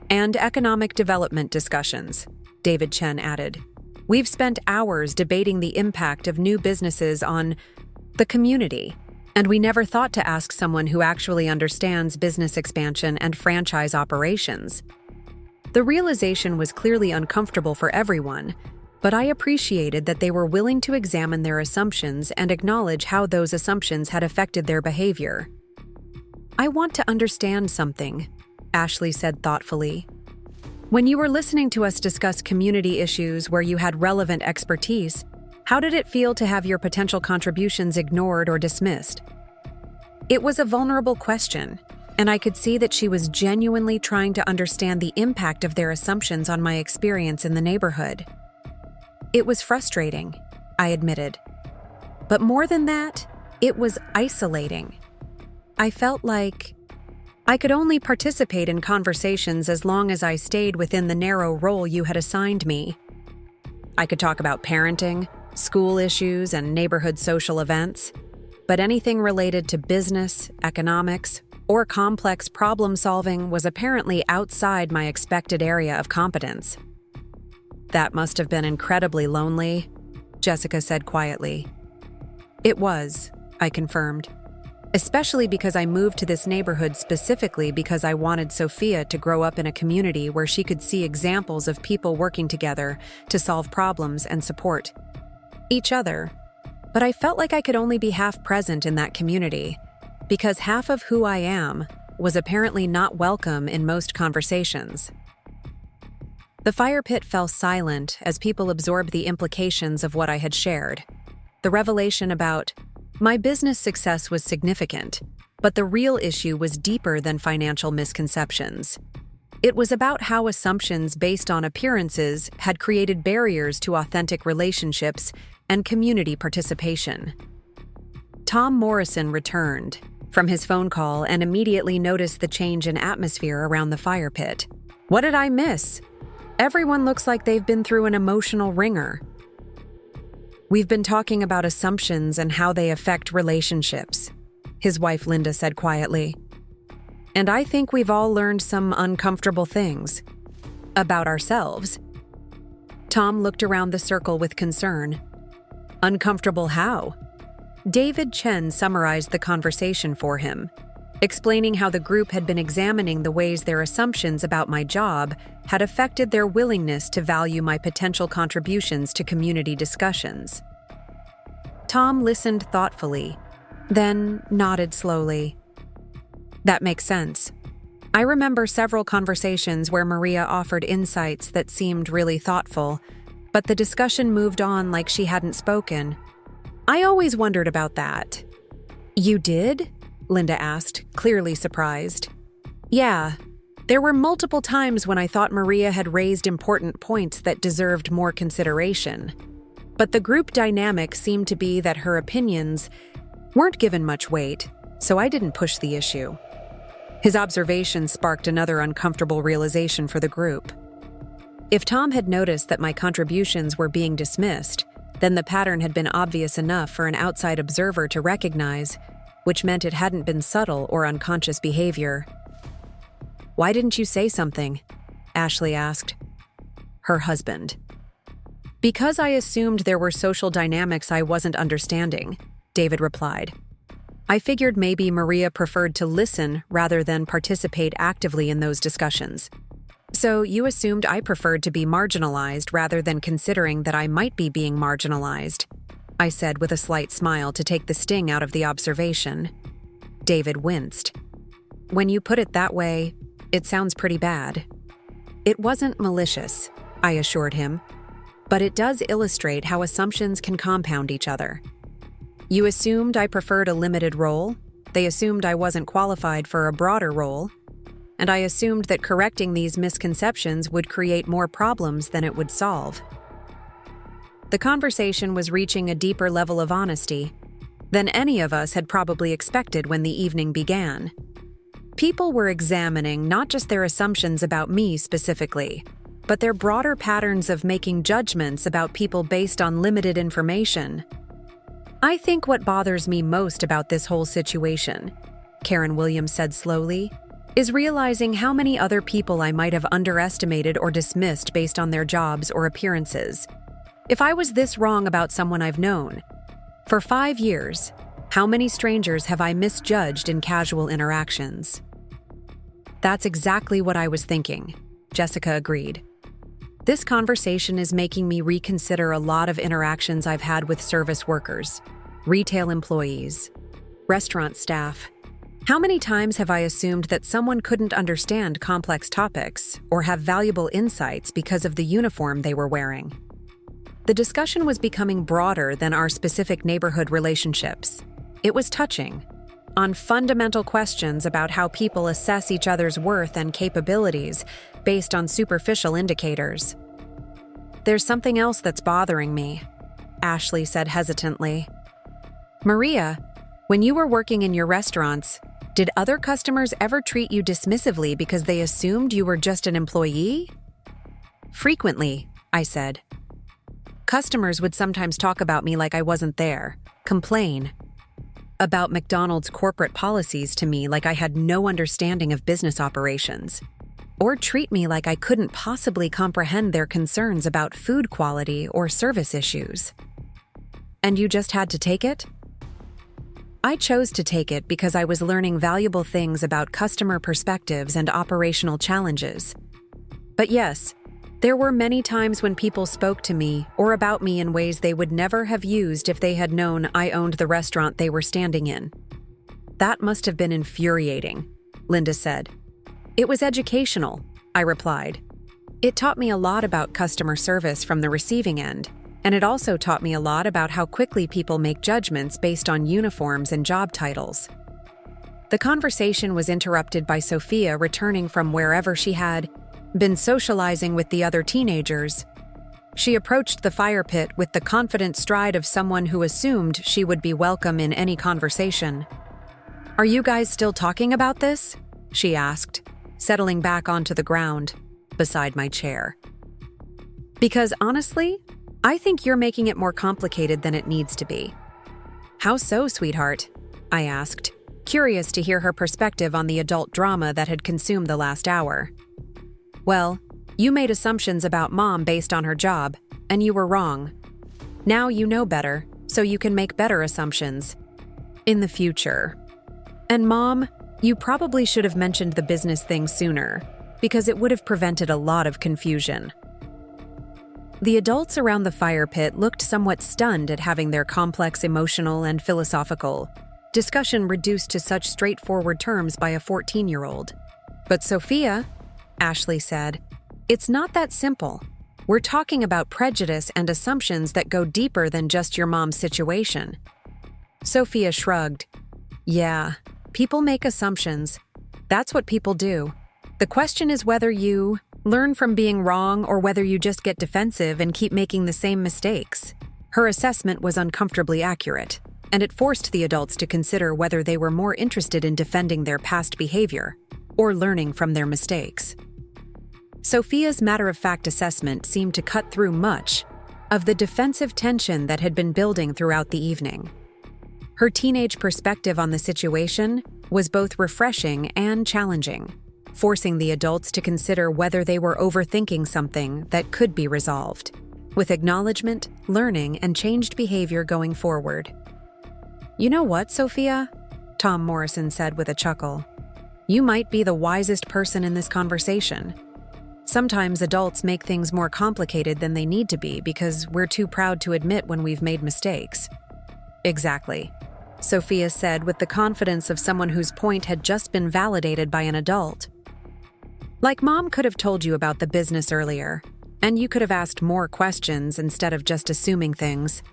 "And economic development discussions," David Chen added. "We've spent hours debating the impact of new businesses on the community, and we never thought to ask someone who actually understands business expansion and franchise operations." The realization was clearly uncomfortable for everyone, but I appreciated that they were willing to examine their assumptions and acknowledge how those assumptions had affected their behavior. "I want to understand something," Ashley said thoughtfully. "When you were listening to us discuss community issues where you had relevant expertise, how did it feel to have your potential contributions ignored or dismissed?" It was a vulnerable question, and I could see that she was genuinely trying to understand the impact of their assumptions on my experience in the neighborhood. It was frustrating, I admitted. But more than that, it was isolating. I felt like I could only participate in conversations as long as I stayed within the narrow role you had assigned me. I could talk about parenting, school issues, and neighborhood social events, but anything related to business, economics, or complex problem-solving was apparently outside my expected area of competence. "That must have been incredibly lonely," Jessica said quietly. "It was," I confirmed. "Especially because I moved to this neighborhood specifically because I wanted Sophia to grow up in a community where she could see examples of people working together to solve problems and support each other. But I felt like I could only be half present in that community because half of who I am was apparently not welcome in most conversations." The fire pit fell silent as people absorbed the implications of what I had shared. The revelation about my business success was significant, but the real issue was deeper than financial misconceptions. It was about how assumptions based on appearances had created barriers to authentic relationships and community participation. Tom Morrison returned from his phone call and immediately noticed the change in atmosphere around the fire pit. "What did I miss? Everyone looks like they've been through an emotional ringer." "We've been talking about assumptions and how they affect relationships," his wife Linda said quietly. "And I think we've all learned some uncomfortable things about ourselves." Tom looked around the circle with concern. "Uncomfortable how?" David Chen summarized the conversation for him, explaining how the group had been examining the ways their assumptions about my job had affected their willingness to value my potential contributions to community discussions. Tom listened thoughtfully, then nodded slowly. That makes sense. I remember several conversations where Maria offered insights that seemed really thoughtful, but the discussion moved on like she hadn't spoken. I always wondered about that. You did? Linda asked, clearly surprised. Yeah, there were multiple times when I thought Maria had raised important points that deserved more consideration. But the group dynamic seemed to be that her opinions weren't given much weight, so I didn't push the issue. His observation sparked another uncomfortable realization for the group. If Tom had noticed that my contributions were being dismissed, then the pattern had been obvious enough for an outside observer to recognize, which meant it hadn't been subtle or unconscious behavior. Why didn't you say something? Ashley asked. Her husband. Because I assumed there were social dynamics I wasn't understanding, David replied. I figured maybe Maria preferred to listen rather than participate actively in those discussions. So you assumed I preferred to be marginalized rather than considering that I might be being marginalized, I said with a slight smile to take the sting out of the observation. David winced. When you put it that way, it sounds pretty bad. It wasn't malicious, I assured him, but it does illustrate how assumptions can compound each other. You assumed I preferred a limited role, they assumed I wasn't qualified for a broader role, and I assumed that correcting these misconceptions would create more problems than it would solve. The conversation was reaching a deeper level of honesty than any of us had probably expected when the evening began. People were examining not just their assumptions about me specifically, but their broader patterns of making judgments about people based on limited information. I think what bothers me most about this whole situation, Karen Williams said slowly, is realizing how many other people I might have underestimated or dismissed based on their jobs or appearances. If I was this wrong about someone I've known for 5 years, how many strangers have I misjudged in casual interactions? That's exactly what I was thinking, Jessica agreed. This conversation is making me reconsider a lot of interactions I've had with service workers, retail employees, restaurant staff. How many times have I assumed that someone couldn't understand complex topics or have valuable insights because of the uniform they were wearing? The discussion was becoming broader than our specific neighborhood relationships. It was touching on fundamental questions about how people assess each other's worth and capabilities based on superficial indicators. There's something else that's bothering me, Ashley said hesitantly. Maria, when you were working in your restaurants, did other customers ever treat you dismissively because they assumed you were just an employee? Frequently, I said. Customers would sometimes talk about me like I wasn't there, complain about McDonald's corporate policies to me like I had no understanding of business operations, or treat me like I couldn't possibly comprehend their concerns about food quality or service issues. And you just had to take it? I chose to take it because I was learning valuable things about customer perspectives and operational challenges. But yes, there were many times when people spoke to me or about me in ways they would never have used if they had known I owned the restaurant they were standing in. That must have been infuriating, Linda said. It was educational, I replied. It taught me a lot about customer service from the receiving end, and it also taught me a lot about how quickly people make judgments based on uniforms and job titles. The conversation was interrupted by Sophia returning from wherever she had been socializing with the other teenagers. She approached the fire pit with the confident stride of someone who assumed she would be welcome in any conversation. Are you guys still talking about this? She asked, settling back onto the ground beside my chair. Because honestly, I think you're making it more complicated than it needs to be. How so, sweetheart? I asked, curious to hear her perspective on the adult drama that had consumed the last hour. Well, you made assumptions about Mom based on her job, and you were wrong. Now you know better, so you can make better assumptions in the future. And Mom, you probably should have mentioned the business thing sooner, because it would have prevented a lot of confusion. The adults around the fire pit looked somewhat stunned at having their complex emotional and philosophical discussion reduced to such straightforward terms by a 14-year-old. But Sophia, Ashley said, it's not that simple. We're talking about prejudice and assumptions that go deeper than just your mom's situation. Sophia shrugged. Yeah, people make assumptions. That's what people do. The question is whether you learn from being wrong or whether you just get defensive and keep making the same mistakes. Her assessment was uncomfortably accurate, and it forced the adults to consider whether they were more interested in defending their past behavior or learning from their mistakes. Sophia's matter-of-fact assessment seemed to cut through much of the defensive tension that had been building throughout the evening. Her teenage perspective on the situation was both refreshing and challenging, forcing the adults to consider whether they were overthinking something that could be resolved, with acknowledgement, learning, and changed behavior going forward. You know what, Sophia? Tom Morrison said with a chuckle. You might be the wisest person in this conversation. Sometimes adults make things more complicated than they need to be because we're too proud to admit when we've made mistakes. Exactly, Sophia said with the confidence of someone whose point had just been validated by an adult. Like Mom could have told you about the business earlier, and you could have asked more questions instead of just assuming things.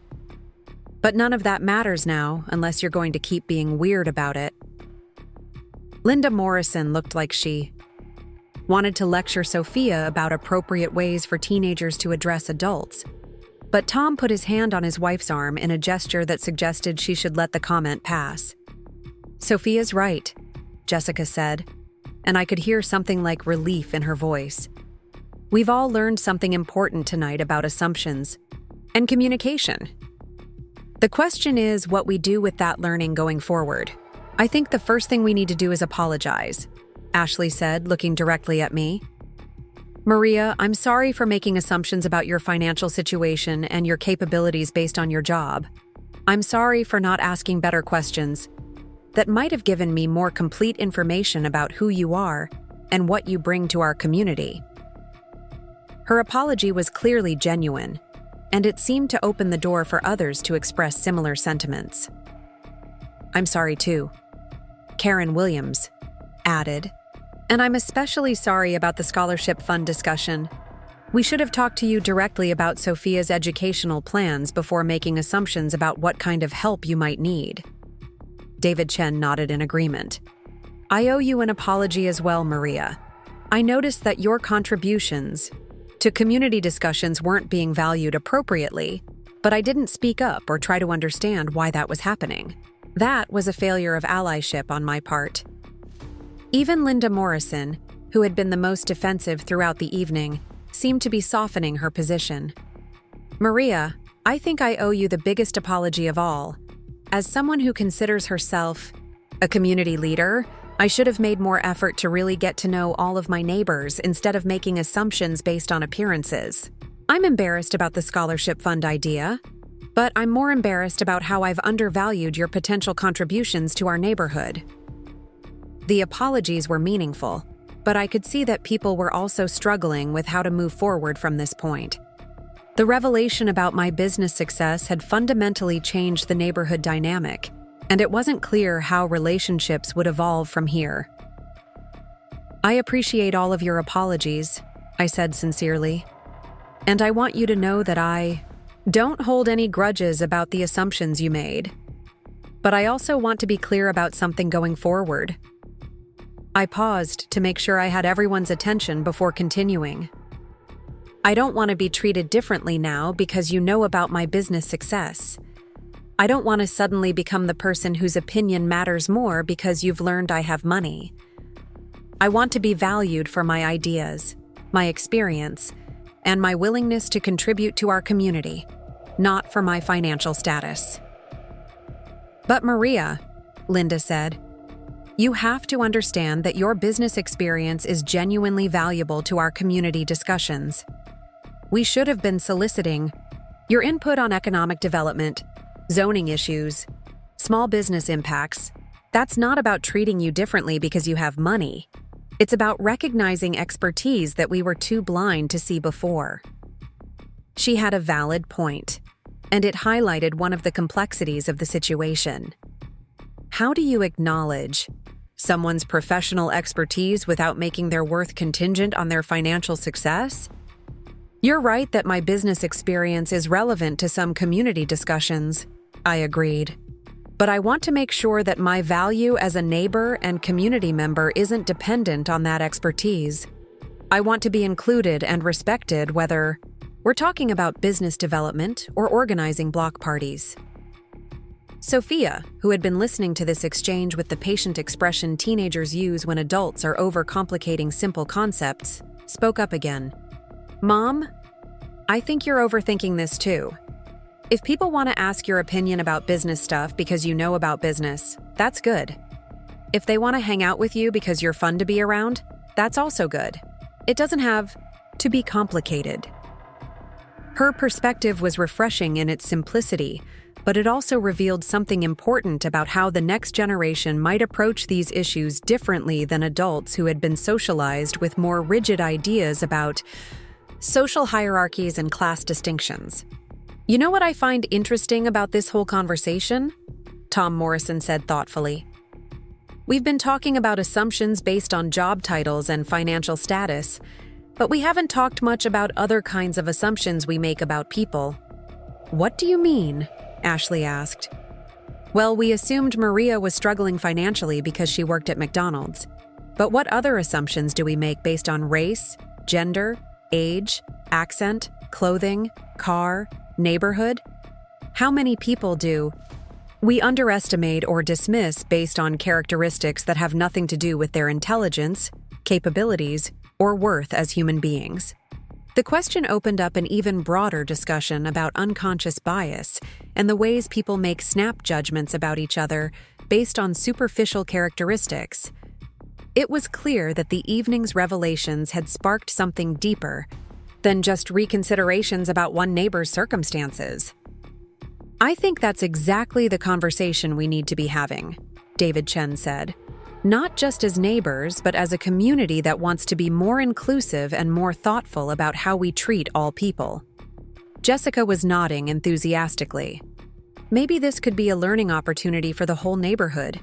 But none of that matters now unless you're going to keep being weird about it. Linda Morrison looked like she wanted to lecture Sophia about appropriate ways for teenagers to address adults. But Tom put his hand on his wife's arm in a gesture that suggested she should let the comment pass. Sophia's right, Jessica said, and I could hear something like relief in her voice. We've all learned something important tonight about assumptions and communication. The question is what we do with that learning going forward. I think the first thing we need to do is apologize, Ashley said, looking directly at me. Maria, I'm sorry for making assumptions about your financial situation and your capabilities based on your job. I'm sorry for not asking better questions that might have given me more complete information about who you are and what you bring to our community. Her apology was clearly genuine, and it seemed to open the door for others to express similar sentiments. I'm sorry too, Karen Williams added, and I'm especially sorry about the scholarship fund discussion. We should have talked to you directly about Sophia's educational plans before making assumptions about what kind of help you might need. David Chen nodded in agreement. I owe you an apology as well, Maria. I noticed that your contributions to community discussions weren't being valued appropriately, but I didn't speak up or try to understand why that was happening. That was a failure of allyship on my part. Even Linda Morrison, who had been the most defensive throughout the evening, seemed to be softening her position. Maria, I think I owe you the biggest apology of all. As someone who considers herself a community leader, I should have made more effort to really get to know all of my neighbors instead of making assumptions based on appearances. I'm embarrassed about the scholarship fund idea, but I'm more embarrassed about how I've undervalued your potential contributions to our neighborhood. The apologies were meaningful, but I could see that people were also struggling with how to move forward from this point. The revelation about my business success had fundamentally changed the neighborhood dynamic, and it wasn't clear how relationships would evolve from here. I appreciate all of your apologies, I said sincerely, and I want you to know that I don't hold any grudges about the assumptions you made. But I also want to be clear about something going forward. I paused to make sure I had everyone's attention before continuing. I don't want to be treated differently now because you know about my business success. I don't want to suddenly become the person whose opinion matters more because you've learned I have money. I want to be valued for my ideas, my experience, and my willingness to contribute to our community, not for my financial status. But Maria, Linda said, you have to understand that your business experience is genuinely valuable to our community discussions. We should have been soliciting your input on economic development, zoning issues, small business impacts. That's not about treating you differently because you have money. It's about recognizing expertise that we were too blind to see before. She had a valid point, and it highlighted one of the complexities of the situation. How do you acknowledge someone's professional expertise without making their worth contingent on their financial success? You're right that my business experience is relevant to some community discussions, I agreed. But I want to make sure that my value as a neighbor and community member isn't dependent on that expertise. I want to be included and respected whether we're talking about business development or organizing block parties. Sophia, who had been listening to this exchange with the patient expression teenagers use when adults are overcomplicating simple concepts, spoke up again. Mom, I think you're overthinking this too. If people want to ask your opinion about business stuff because you know about business, that's good. If they want to hang out with you because you're fun to be around, that's also good. It doesn't have to be complicated. Her perspective was refreshing in its simplicity, but it also revealed something important about how the next generation might approach these issues differently than adults who had been socialized with more rigid ideas about social hierarchies and class distinctions. You know what I find interesting about this whole conversation? Tom Morrison said thoughtfully. We've been talking about assumptions based on job titles and financial status, but we haven't talked much about other kinds of assumptions we make about people. What do you mean? Ashley asked. Well, we assumed Maria was struggling financially because she worked at McDonald's. But what other assumptions do we make based on race, gender, age, accent, clothing, car, neighborhood? How many people do we underestimate or dismiss based on characteristics that have nothing to do with their intelligence, capabilities, or worth as human beings? The question opened up an even broader discussion about unconscious bias and the ways people make snap judgments about each other based on superficial characteristics. It was clear that the evening's revelations had sparked something deeper than just reconsiderations about one neighbor's circumstances. I think that's exactly the conversation we need to be having, David Chen said. Not just as neighbors, but as a community that wants to be more inclusive and more thoughtful about how we treat all people. Jessica was nodding enthusiastically. Maybe this could be a learning opportunity for the whole neighborhood.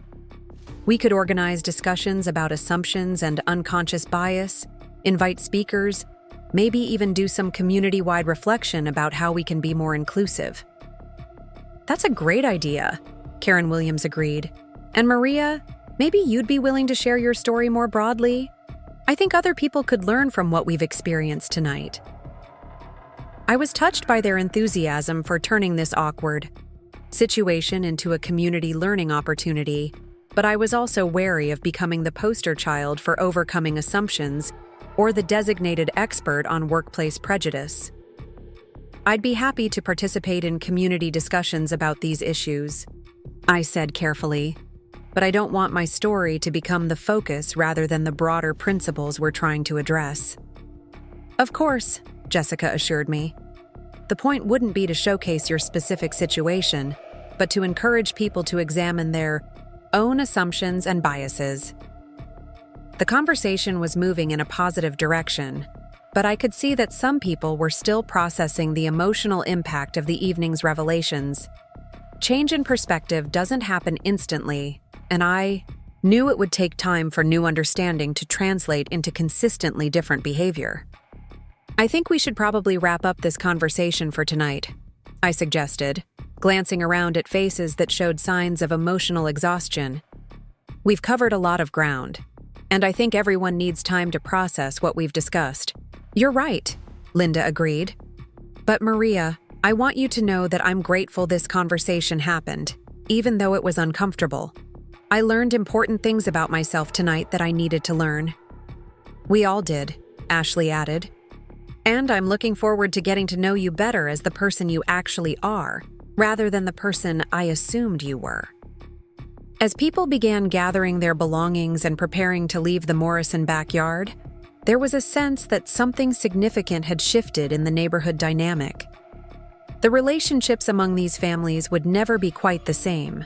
We could organize discussions about assumptions and unconscious bias, invite speakers, maybe even do some community-wide reflection about how we can be more inclusive. That's a great idea, Karen Williams agreed. And Maria, maybe you'd be willing to share your story more broadly? I think other people could learn from what we've experienced tonight. I was touched by their enthusiasm for turning this awkward situation into a community learning opportunity, but I was also wary of becoming the poster child for overcoming assumptions or the designated expert on workplace prejudice. I'd be happy to participate in community discussions about these issues, I said carefully, but I don't want my story to become the focus rather than the broader principles we're trying to address. Of course, Jessica assured me. The point wouldn't be to showcase your specific situation, but to encourage people to examine their own assumptions and biases. The conversation was moving in a positive direction, but I could see that some people were still processing the emotional impact of the evening's revelations. Change in perspective doesn't happen instantly, and I knew it would take time for new understanding to translate into consistently different behavior. I think we should probably wrap up this conversation for tonight, I suggested, glancing around at faces that showed signs of emotional exhaustion. We've covered a lot of ground, and I think everyone needs time to process what we've discussed. You're right, Linda agreed. But Maria, I want you to know that I'm grateful this conversation happened, even though it was uncomfortable. I learned important things about myself tonight that I needed to learn. We all did, Ashley added. And I'm looking forward to getting to know you better as the person you actually are, rather than the person I assumed you were. As people began gathering their belongings and preparing to leave the Morrison backyard, there was a sense that something significant had shifted in the neighborhood dynamic. The relationships among these families would never be quite the same,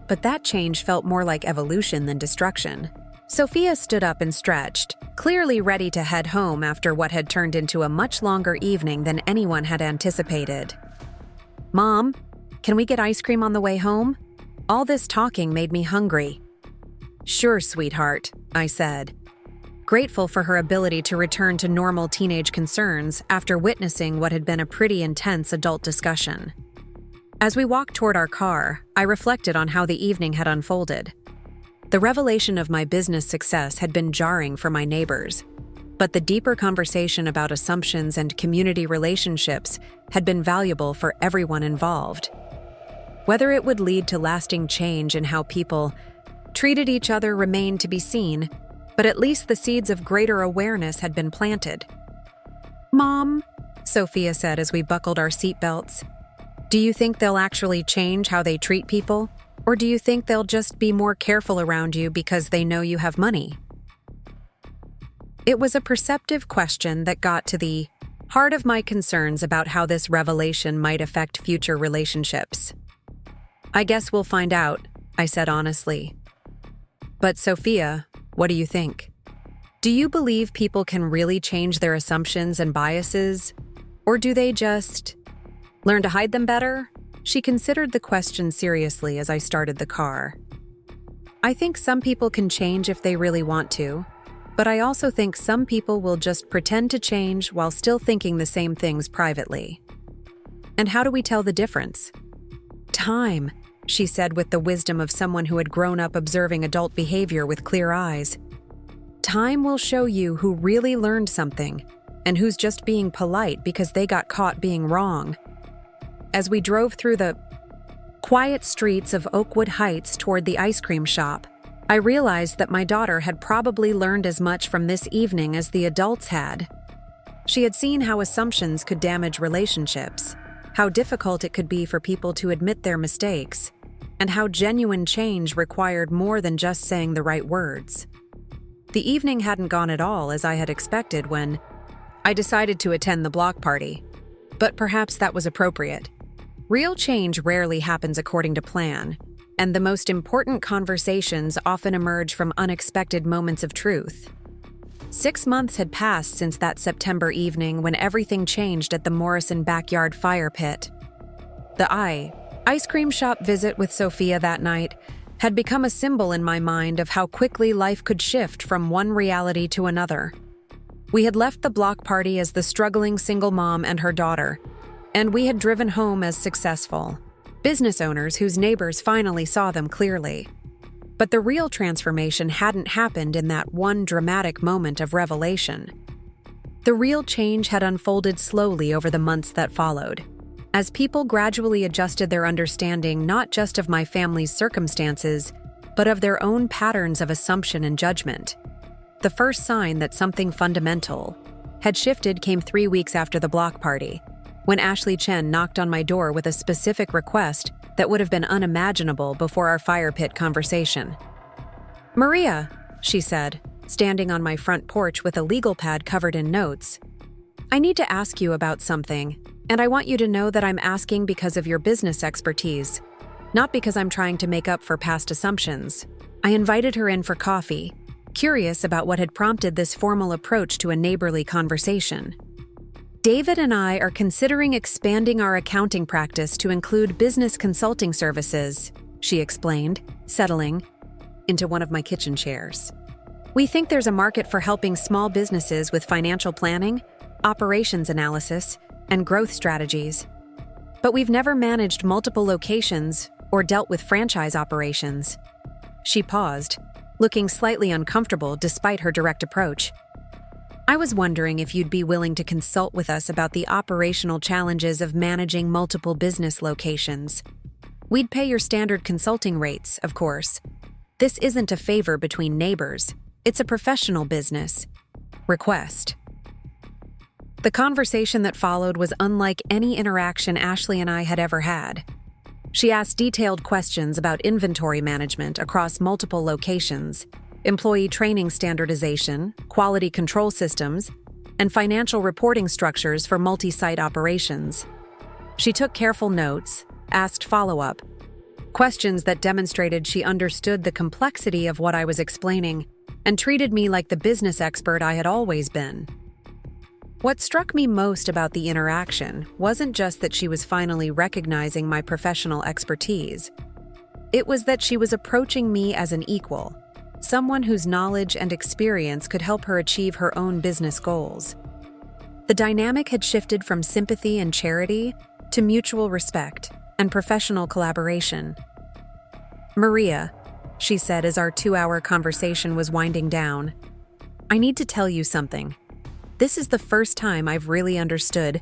but that change felt more like evolution than destruction. Sophia stood up and stretched, clearly ready to head home after what had turned into a much longer evening than anyone had anticipated. "Mom, can we get ice cream on the way home? All this talking made me hungry." "Sure, sweetheart," I said, grateful for her ability to return to normal teenage concerns after witnessing what had been a pretty intense adult discussion. As we walked toward our car, I reflected on how the evening had unfolded. The revelation of my business success had been jarring for my neighbors, but the deeper conversation about assumptions and community relationships had been valuable for everyone involved. Whether it would lead to lasting change in how people treated each other remained to be seen, but at least the seeds of greater awareness had been planted. "Mom," Sophia said as we buckled our seatbelts, "do you think they'll actually change how they treat people? Or do you think they'll just be more careful around you because they know you have money?" It was a perceptive question that got to the heart of my concerns about how this revelation might affect future relationships. "I guess we'll find out," I said honestly. "But Sophia, what do you think? Do you believe people can really change their assumptions and biases? Or do they just learn to hide them better?" She considered the question seriously as I started the car. "I think some people can change if they really want to, but I also think some people will just pretend to change while still thinking the same things privately. And how do we tell the difference?" "Time," she said with the wisdom of someone who had grown up observing adult behavior with clear eyes. "Time will show you who really learned something and who's just being polite because they got caught being wrong." As we drove through the quiet streets of Oakwood Heights toward the ice cream shop, I realized that my daughter had probably learned as much from this evening as the adults had. She had seen how assumptions could damage relationships, how difficult it could be for people to admit their mistakes, and how genuine change required more than just saying the right words. The evening hadn't gone at all as I had expected when I decided to attend the block party, but perhaps that was appropriate. Real change rarely happens according to plan, and the most important conversations often emerge from unexpected moments of truth. 6 months had passed since that September evening when everything changed at the Morrison backyard fire pit. The ice cream shop visit with Sophia that night had become a symbol in my mind of how quickly life could shift from one reality to another. We had left the block party as the struggling single mom and her daughter, and we had driven home as successful business owners whose neighbors finally saw them clearly. But the real transformation hadn't happened in that one dramatic moment of revelation. The real change had unfolded slowly over the months that followed, as people gradually adjusted their understanding not just of my family's circumstances, but of their own patterns of assumption and judgment. The first sign that something fundamental had shifted came 3 weeks after the block party, when Ashley Chen knocked on my door with a specific request that would have been unimaginable before our fire pit conversation. "Maria," she said, standing on my front porch with a legal pad covered in notes, "I need to ask you about something, and I want you to know that I'm asking because of your business expertise, not because I'm trying to make up for past assumptions." I invited her in for coffee, curious about what had prompted this formal approach to a neighborly conversation. "David and I are considering expanding our accounting practice to include business consulting services," she explained, settling into one of my kitchen chairs. "We think there's a market for helping small businesses with financial planning, operations analysis, and growth strategies. But we've never managed multiple locations or dealt with franchise operations." She paused, looking slightly uncomfortable despite her direct approach. "I was wondering if you'd be willing to consult with us about the operational challenges of managing multiple business locations. We'd pay your standard consulting rates, of course. This isn't a favor between neighbors. It's a professional business request." The conversation that followed was unlike any interaction Ashley and I had ever had. She asked detailed questions about inventory management across multiple locations, employee training standardization, quality control systems, and financial reporting structures for multi-site operations. She took careful notes, asked follow-up questions that demonstrated she understood the complexity of what I was explaining, and treated me like the business expert I had always been. What struck me most about the interaction wasn't just that she was finally recognizing my professional expertise. It was that she was approaching me as an equal, someone whose knowledge and experience could help her achieve her own business goals. The dynamic had shifted from sympathy and charity to mutual respect and professional collaboration. "Maria," she said as our 2-hour conversation was winding down, "I need to tell you something. This is the first time I've really understood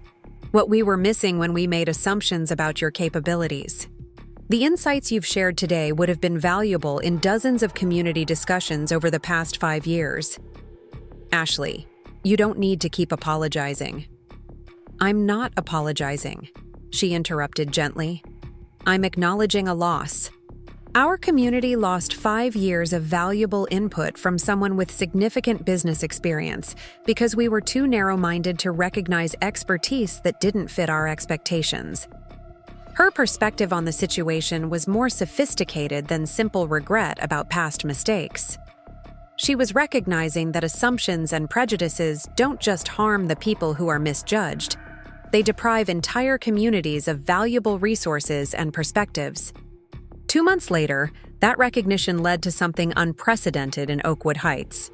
what we were missing when we made assumptions about your capabilities. The insights you've shared today would have been valuable in dozens of community discussions over the past 5 years. Ashley, you don't need to keep apologizing." "I'm not apologizing," she interrupted gently. "I'm acknowledging a loss. Our community lost 5 years of valuable input from someone with significant business experience because we were too narrow-minded to recognize expertise that didn't fit our expectations." Her perspective on the situation was more sophisticated than simple regret about past mistakes. She was recognizing that assumptions and prejudices don't just harm the people who are misjudged, they deprive entire communities of valuable resources and perspectives. 2 months later, that recognition led to something unprecedented in Oakwood Heights.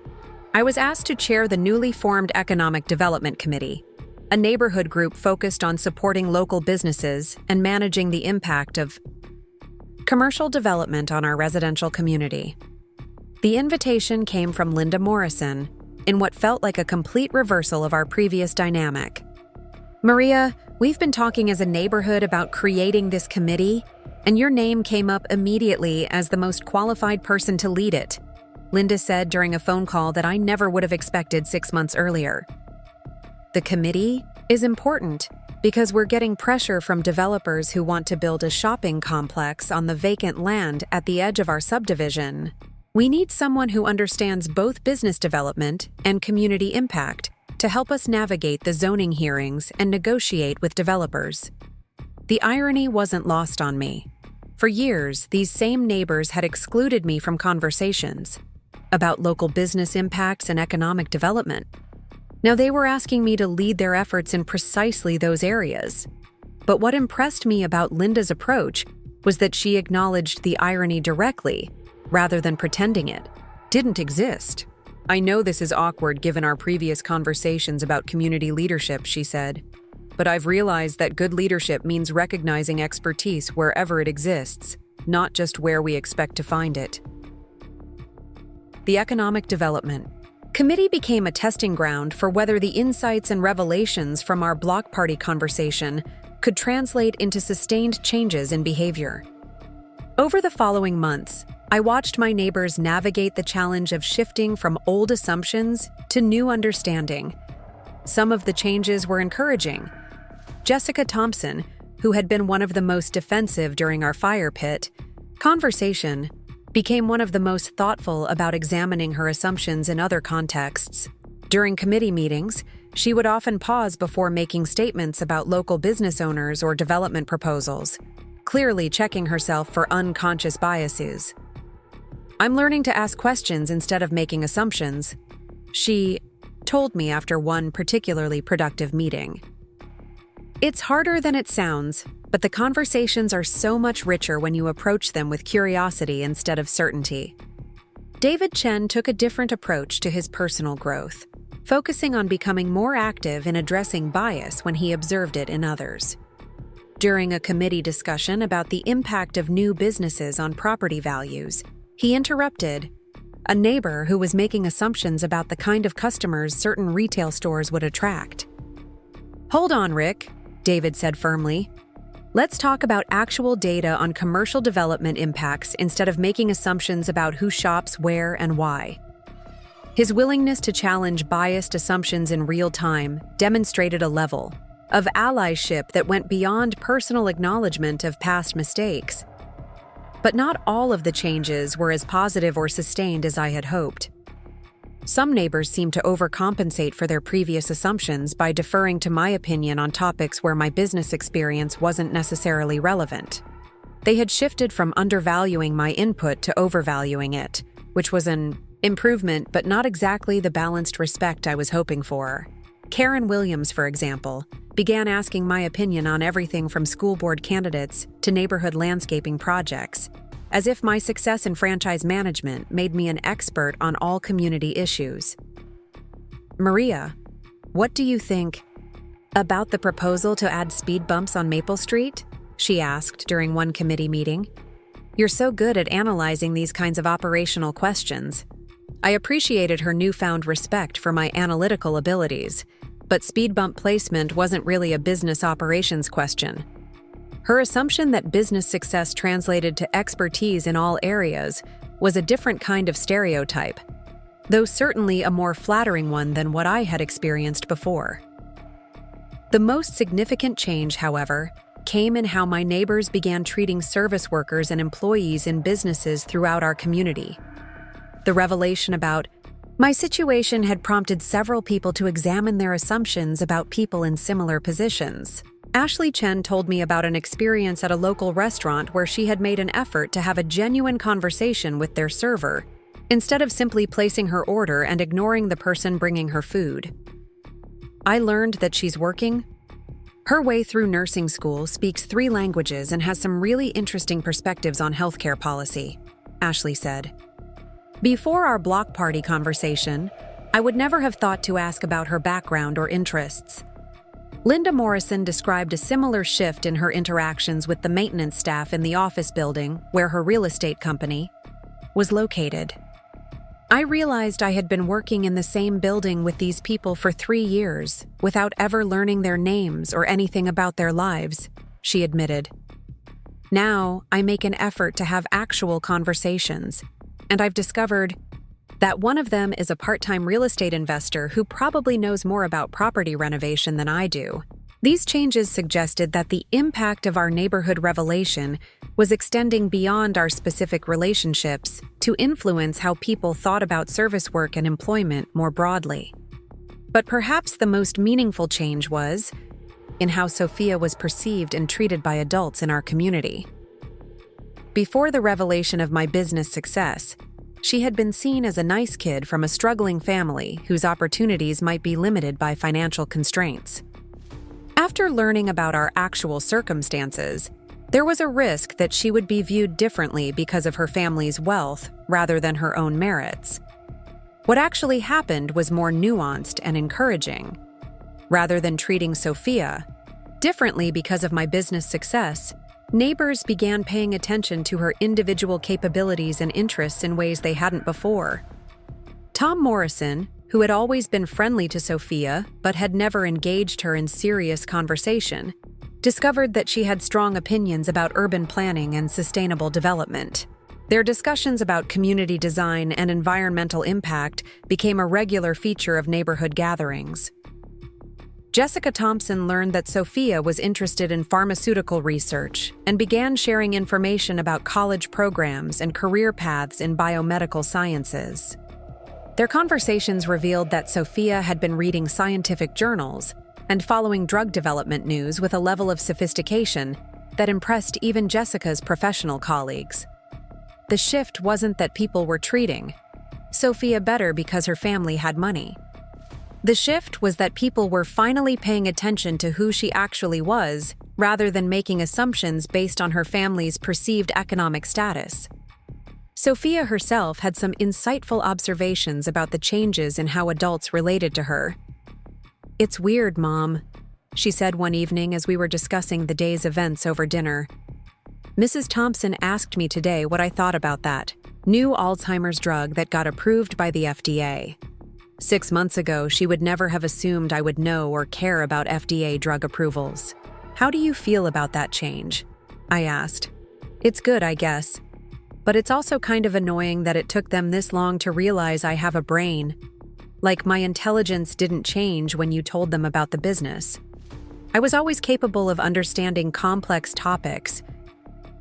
I was asked to chair the newly formed Economic Development Committee, a neighborhood group focused on supporting local businesses and managing the impact of commercial development on our residential community. The invitation came from Linda Morrison, in what felt like a complete reversal of our previous dynamic. "Maria, we've been talking as a neighborhood about creating this committee, and your name came up immediately as the most qualified person to lead it," Linda said during a phone call that I never would have expected 6 months earlier. "The committee is important because we're getting pressure from developers who want to build a shopping complex on the vacant land at the edge of our subdivision. We need someone who understands both business development and community impact to help us navigate the zoning hearings and negotiate with developers." The irony wasn't lost on me. For years, these same neighbors had excluded me from conversations about local business impacts and economic development. Now they were asking me to lead their efforts in precisely those areas. But what impressed me about Linda's approach was that she acknowledged the irony directly, rather than pretending it didn't exist. "I know this is awkward given our previous conversations about community leadership," she said. "But I've realized that good leadership means recognizing expertise wherever it exists, not just where we expect to find it." The Economic Development Committee became a testing ground for whether the insights and revelations from our block party conversation could translate into sustained changes in behavior. Over the following months, I watched my neighbors navigate the challenge of shifting from old assumptions to new understanding. Some of the changes were encouraging. Jessica Thompson, who had been one of the most defensive during our fire pit conversation, became one of the most thoughtful about examining her assumptions in other contexts. During committee meetings, she would often pause before making statements about local business owners or development proposals, clearly checking herself for unconscious biases. "I'm learning to ask questions instead of making assumptions," she told me after one particularly productive meeting. It's harder than it sounds, but the conversations are so much richer when you approach them with curiosity instead of certainty. David Chen took a different approach to his personal growth, focusing on becoming more active in addressing bias when he observed it in others. During a committee discussion about the impact of new businesses on property values, he interrupted a neighbor who was making assumptions about the kind of customers certain retail stores would attract. "Hold on, Rick," David said firmly. "Let's talk about actual data on commercial development impacts instead of making assumptions about who shops where and why." His willingness to challenge biased assumptions in real time demonstrated a level of allyship that went beyond personal acknowledgement of past mistakes. But not all of the changes were as positive or sustained as I had hoped. Some neighbors seemed to overcompensate for their previous assumptions by deferring to my opinion on topics where my business experience wasn't necessarily relevant. They had shifted from undervaluing my input to overvaluing it, which was an improvement but not exactly the balanced respect I was hoping for. Karen Williams, for example, began asking my opinion on everything from school board candidates to neighborhood landscaping projects, as if my success in franchise management made me an expert on all community issues. "Maria, what do you think about the proposal to add speed bumps on Maple Street?" she asked during one committee meeting. "You're so good at analyzing these kinds of operational questions." I appreciated her newfound respect for my analytical abilities, but speed bump placement wasn't really a business operations question. Her assumption that business success translated to expertise in all areas was a different kind of stereotype, though certainly a more flattering one than what I had experienced before. The most significant change, however, came in how my neighbors began treating service workers and employees in businesses throughout our community. The revelation about my situation had prompted several people to examine their assumptions about people in similar positions. Ashley Chen told me about an experience at a local restaurant where she had made an effort to have a genuine conversation with their server, instead of simply placing her order and ignoring the person bringing her food. "I learned that she's working her way through nursing school, speaks 3 languages, and has some really interesting perspectives on healthcare policy," Ashley said. Before our block party conversation, I would never have thought to ask about her background or interests. Linda Morrison described a similar shift in her interactions with the maintenance staff in the office building where her real estate company was located. "I realized I had been working in the same building with these people for 3 years without ever learning their names or anything about their lives," she admitted. "Now, I make an effort to have actual conversations, and I've discovered that one of them is a part-time real estate investor who probably knows more about property renovation than I do." These changes suggested that the impact of our neighborhood revelation was extending beyond our specific relationships to influence how people thought about service work and employment more broadly. But perhaps the most meaningful change was in how Sophia was perceived and treated by adults in our community. Before the revelation of my business success, she had been seen as a nice kid from a struggling family whose opportunities might be limited by financial constraints. After learning about our actual circumstances, there was a risk that she would be viewed differently because of her family's wealth rather than her own merits. What actually happened was more nuanced and encouraging. Rather than treating Sophia differently because of my business success, neighbors began paying attention to her individual capabilities and interests in ways they hadn't before. Tom Morrison, who had always been friendly to Sophia but had never engaged her in serious conversation, discovered that she had strong opinions about urban planning and sustainable development. Their discussions about community design and environmental impact became a regular feature of neighborhood gatherings. Jessica Thompson learned that Sophia was interested in pharmaceutical research and began sharing information about college programs and career paths in biomedical sciences. Their conversations revealed that Sophia had been reading scientific journals and following drug development news with a level of sophistication that impressed even Jessica's professional colleagues. The shift wasn't that people were treating Sophia better because her family had money. The shift was that people were finally paying attention to who she actually was, rather than making assumptions based on her family's perceived economic status. Sophia herself had some insightful observations about the changes in how adults related to her. "It's weird, Mom," she said one evening as we were discussing the day's events over dinner. "Mrs. Thompson asked me today what I thought about that new Alzheimer's drug that got approved by the FDA. 6 months ago, she would never have assumed I would know or care about FDA drug approvals. How do you feel about that change?" I asked. "It's good, I guess. But it's also kind of annoying that it took them this long to realize I have a brain. Like my intelligence didn't change when you told them about the business. I was always capable of understanding complex topics."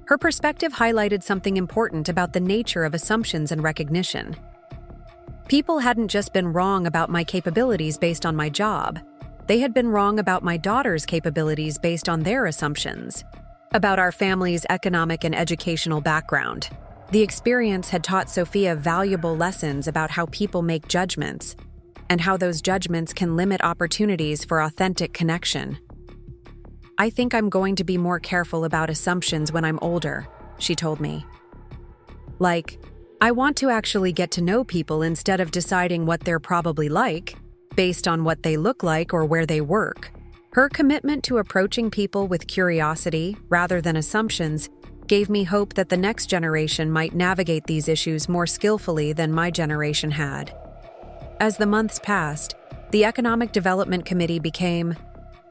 Her perspective highlighted something important about the nature of assumptions and recognition. People hadn't just been wrong about my capabilities based on my job. They had been wrong about my daughter's capabilities based on their assumptions, about our family's economic and educational background. The experience had taught Sophia valuable lessons about how people make judgments, and how those judgments can limit opportunities for authentic connection. "I think I'm going to be more careful about assumptions when I'm older," she told me. Like, I want to actually get to know people instead of deciding what they're probably like, based on what they look like or where they work. Her commitment to approaching people with curiosity rather than assumptions gave me hope that the next generation might navigate these issues more skillfully than my generation had. As the months passed, the Economic Development Committee became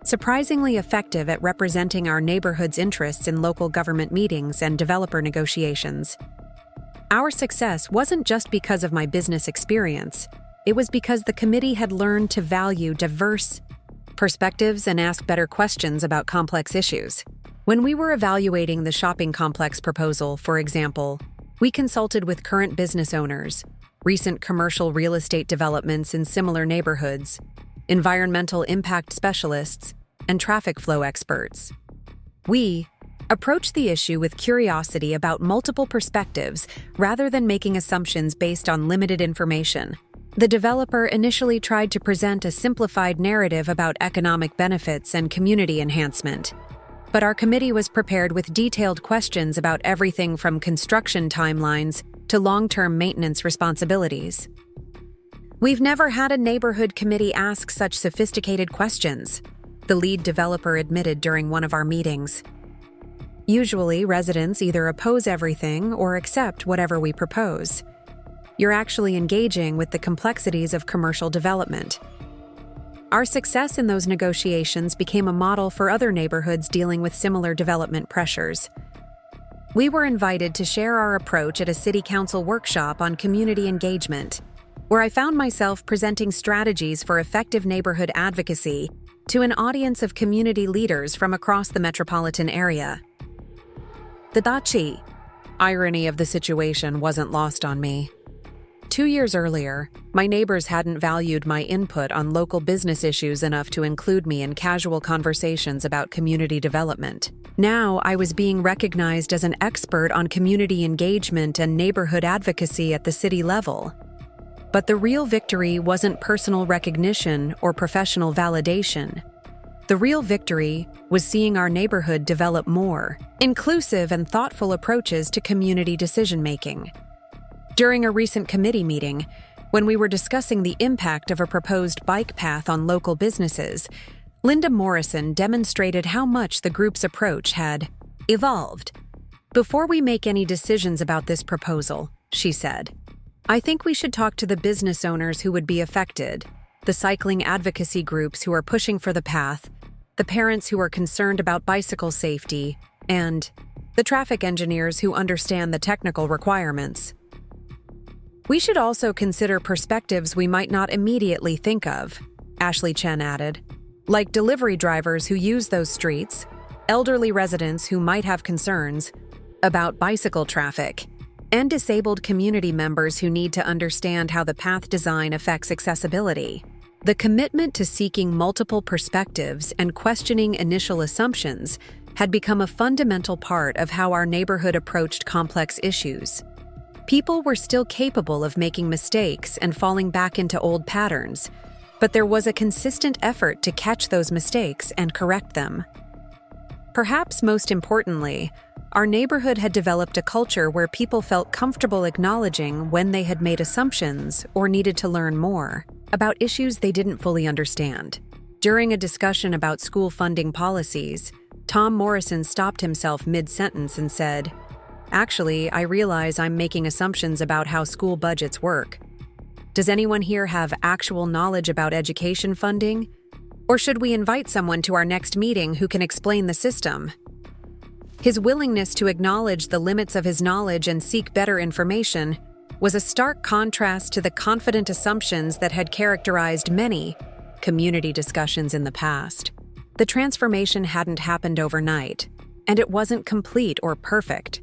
surprisingly effective at representing our neighborhood's interests in local government meetings and developer negotiations. Our success wasn't just because of my business experience. It was because the committee had learned to value diverse perspectives and ask better questions about complex issues. When we were evaluating the shopping complex proposal, for example, we consulted with current business owners, recent commercial real estate developments in similar neighborhoods, environmental impact specialists, and traffic flow experts. We approached the issue with curiosity about multiple perspectives rather than making assumptions based on limited information. The developer initially tried to present a simplified narrative about economic benefits and community enhancement, but our committee was prepared with detailed questions about everything from construction timelines to long-term maintenance responsibilities. "We've never had a neighborhood committee ask such sophisticated questions," the lead developer admitted during one of our meetings. "Usually, residents either oppose everything or accept whatever we propose. You're actually engaging with the complexities of commercial development." Our success in those negotiations became a model for other neighborhoods dealing with similar development pressures. We were invited to share our approach at a city council workshop on community engagement, where I found myself presenting strategies for effective neighborhood advocacy to an audience of community leaders from across the metropolitan area. The irony of the situation wasn't lost on me. 2 years earlier, my neighbors hadn't valued my input on local business issues enough to include me in casual conversations about community development. Now I was being recognized as an expert on community engagement and neighborhood advocacy at the city level. But the real victory wasn't personal recognition or professional validation. The real victory was seeing our neighborhood develop more inclusive and thoughtful approaches to community decision-making. During a recent committee meeting, when we were discussing the impact of a proposed bike path on local businesses, Linda Morrison demonstrated how much the group's approach had evolved. "Before we make any decisions about this proposal," she said, "I think we should talk to the business owners who would be affected, the cycling advocacy groups who are pushing for the path, the parents who are concerned about bicycle safety, and the traffic engineers who understand the technical requirements. We should also consider perspectives we might not immediately think of," Ashley Chen added, "like delivery drivers who use those streets, elderly residents who might have concerns about bicycle traffic, and disabled community members who need to understand how the path design affects accessibility." The commitment to seeking multiple perspectives and questioning initial assumptions had become a fundamental part of how our neighborhood approached complex issues. People were still capable of making mistakes and falling back into old patterns, but there was a consistent effort to catch those mistakes and correct them. Perhaps most importantly, our neighborhood had developed a culture where people felt comfortable acknowledging when they had made assumptions or needed to learn more about issues they didn't fully understand. During a discussion about school funding policies, Tom Morrison stopped himself mid-sentence and said, "Actually, I realize I'm making assumptions about how school budgets work. Does anyone here have actual knowledge about education funding? Or should we invite someone to our next meeting who can explain the system?" His willingness to acknowledge the limits of his knowledge and seek better information was a stark contrast to the confident assumptions that had characterized many community discussions in the past. The transformation hadn't happened overnight, and it wasn't complete or perfect.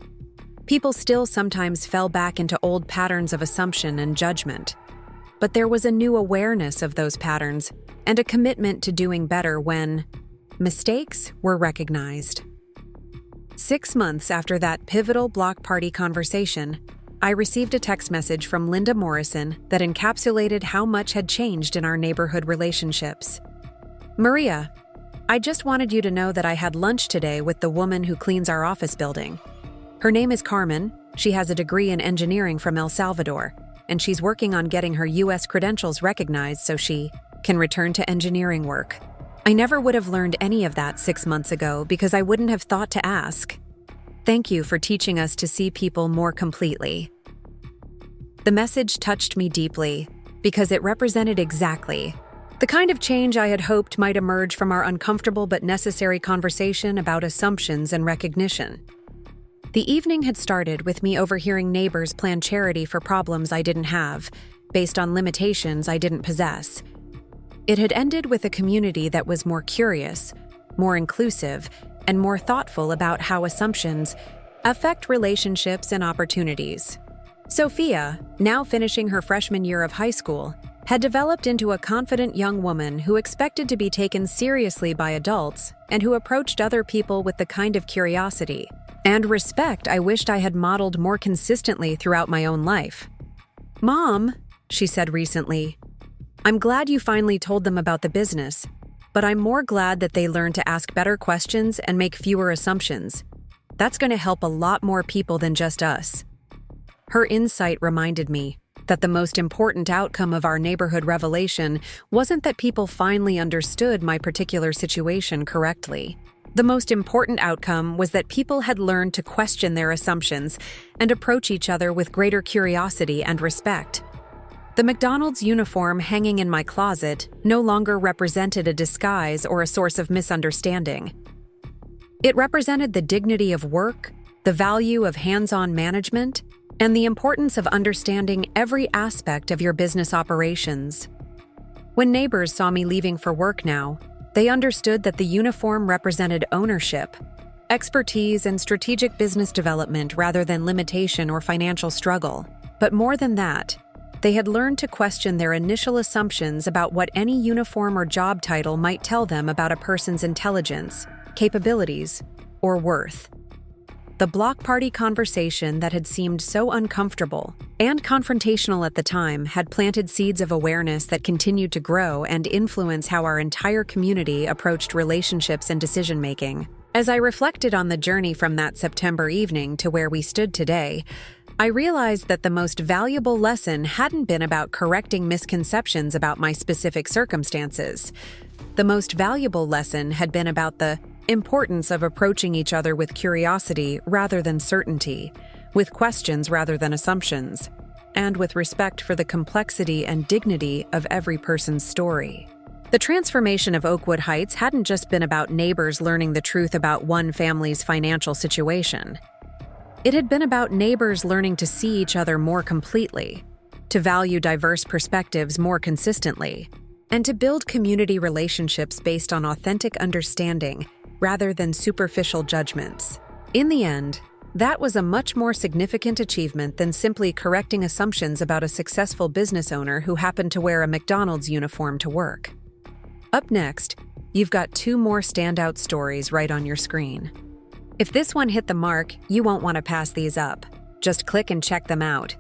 People still sometimes fell back into old patterns of assumption and judgment. but there was a new awareness of those patterns and a commitment to doing better when mistakes were recognized. 6 months after that pivotal block party conversation, I received a text message from Linda Morrison that encapsulated how much had changed in our neighborhood relationships. "Maria, I just wanted you to know that I had lunch today with the woman who cleans our office building. Her name is Carmen. She has a degree in engineering from El Salvador, and she's working on getting her U.S. credentials recognized so she can return to engineering work. I never would have learned any of that 6 months ago because I wouldn't have thought to ask. Thank you for teaching us to see people more completely." The message touched me deeply because it represented exactly the kind of change I had hoped might emerge from our uncomfortable but necessary conversation about assumptions and recognition. The evening had started with me overhearing neighbors plan charity for problems I didn't have, based on limitations I didn't possess. It had ended with a community that was more curious, more inclusive, and more thoughtful about how assumptions affect relationships and opportunities. Sophia, now finishing her freshman year of high school, had developed into a confident young woman who expected to be taken seriously by adults and who approached other people with the kind of curiosity and respect I wished I had modeled more consistently throughout my own life. "Mom," she said recently, "I'm glad you finally told them about the business, but I'm more glad that they learned to ask better questions and make fewer assumptions. That's going to help a lot more people than just us." Her insight reminded me that the most important outcome of our neighborhood revelation wasn't that people finally understood my particular situation correctly. The most important outcome was that people had learned to question their assumptions and approach each other with greater curiosity and respect. The McDonald's uniform hanging in my closet no longer represented a disguise or a source of misunderstanding. It represented the dignity of work, the value of hands-on management, and the importance of understanding every aspect of your business operations. When neighbors saw me leaving for work now, they understood that the uniform represented ownership, expertise, and strategic business development rather than limitation or financial struggle. But more than that, they had learned to question their initial assumptions about what any uniform or job title might tell them about a person's intelligence, capabilities, or worth. The block party conversation that had seemed so uncomfortable and confrontational at the time had planted seeds of awareness that continued to grow and influence how our entire community approached relationships and decision-making. As I reflected on the journey from that September evening to where we stood today, I realized that the most valuable lesson hadn't been about correcting misconceptions about my specific circumstances. The most valuable lesson had been about the importance of approaching each other with curiosity rather than certainty, with questions rather than assumptions, and with respect for the complexity and dignity of every person's story. The transformation of Oakwood Heights hadn't just been about neighbors learning the truth about one family's financial situation. It had been about neighbors learning to see each other more completely, to value diverse perspectives more consistently, and to build community relationships based on authentic understanding rather than superficial judgments. In the end, that was a much more significant achievement than simply correcting assumptions about a successful business owner who happened to wear a McDonald's uniform to work. Up next, you've got 2 more standout stories right on your screen. If this one hit the mark, you won't want to pass these up. Just click and check them out.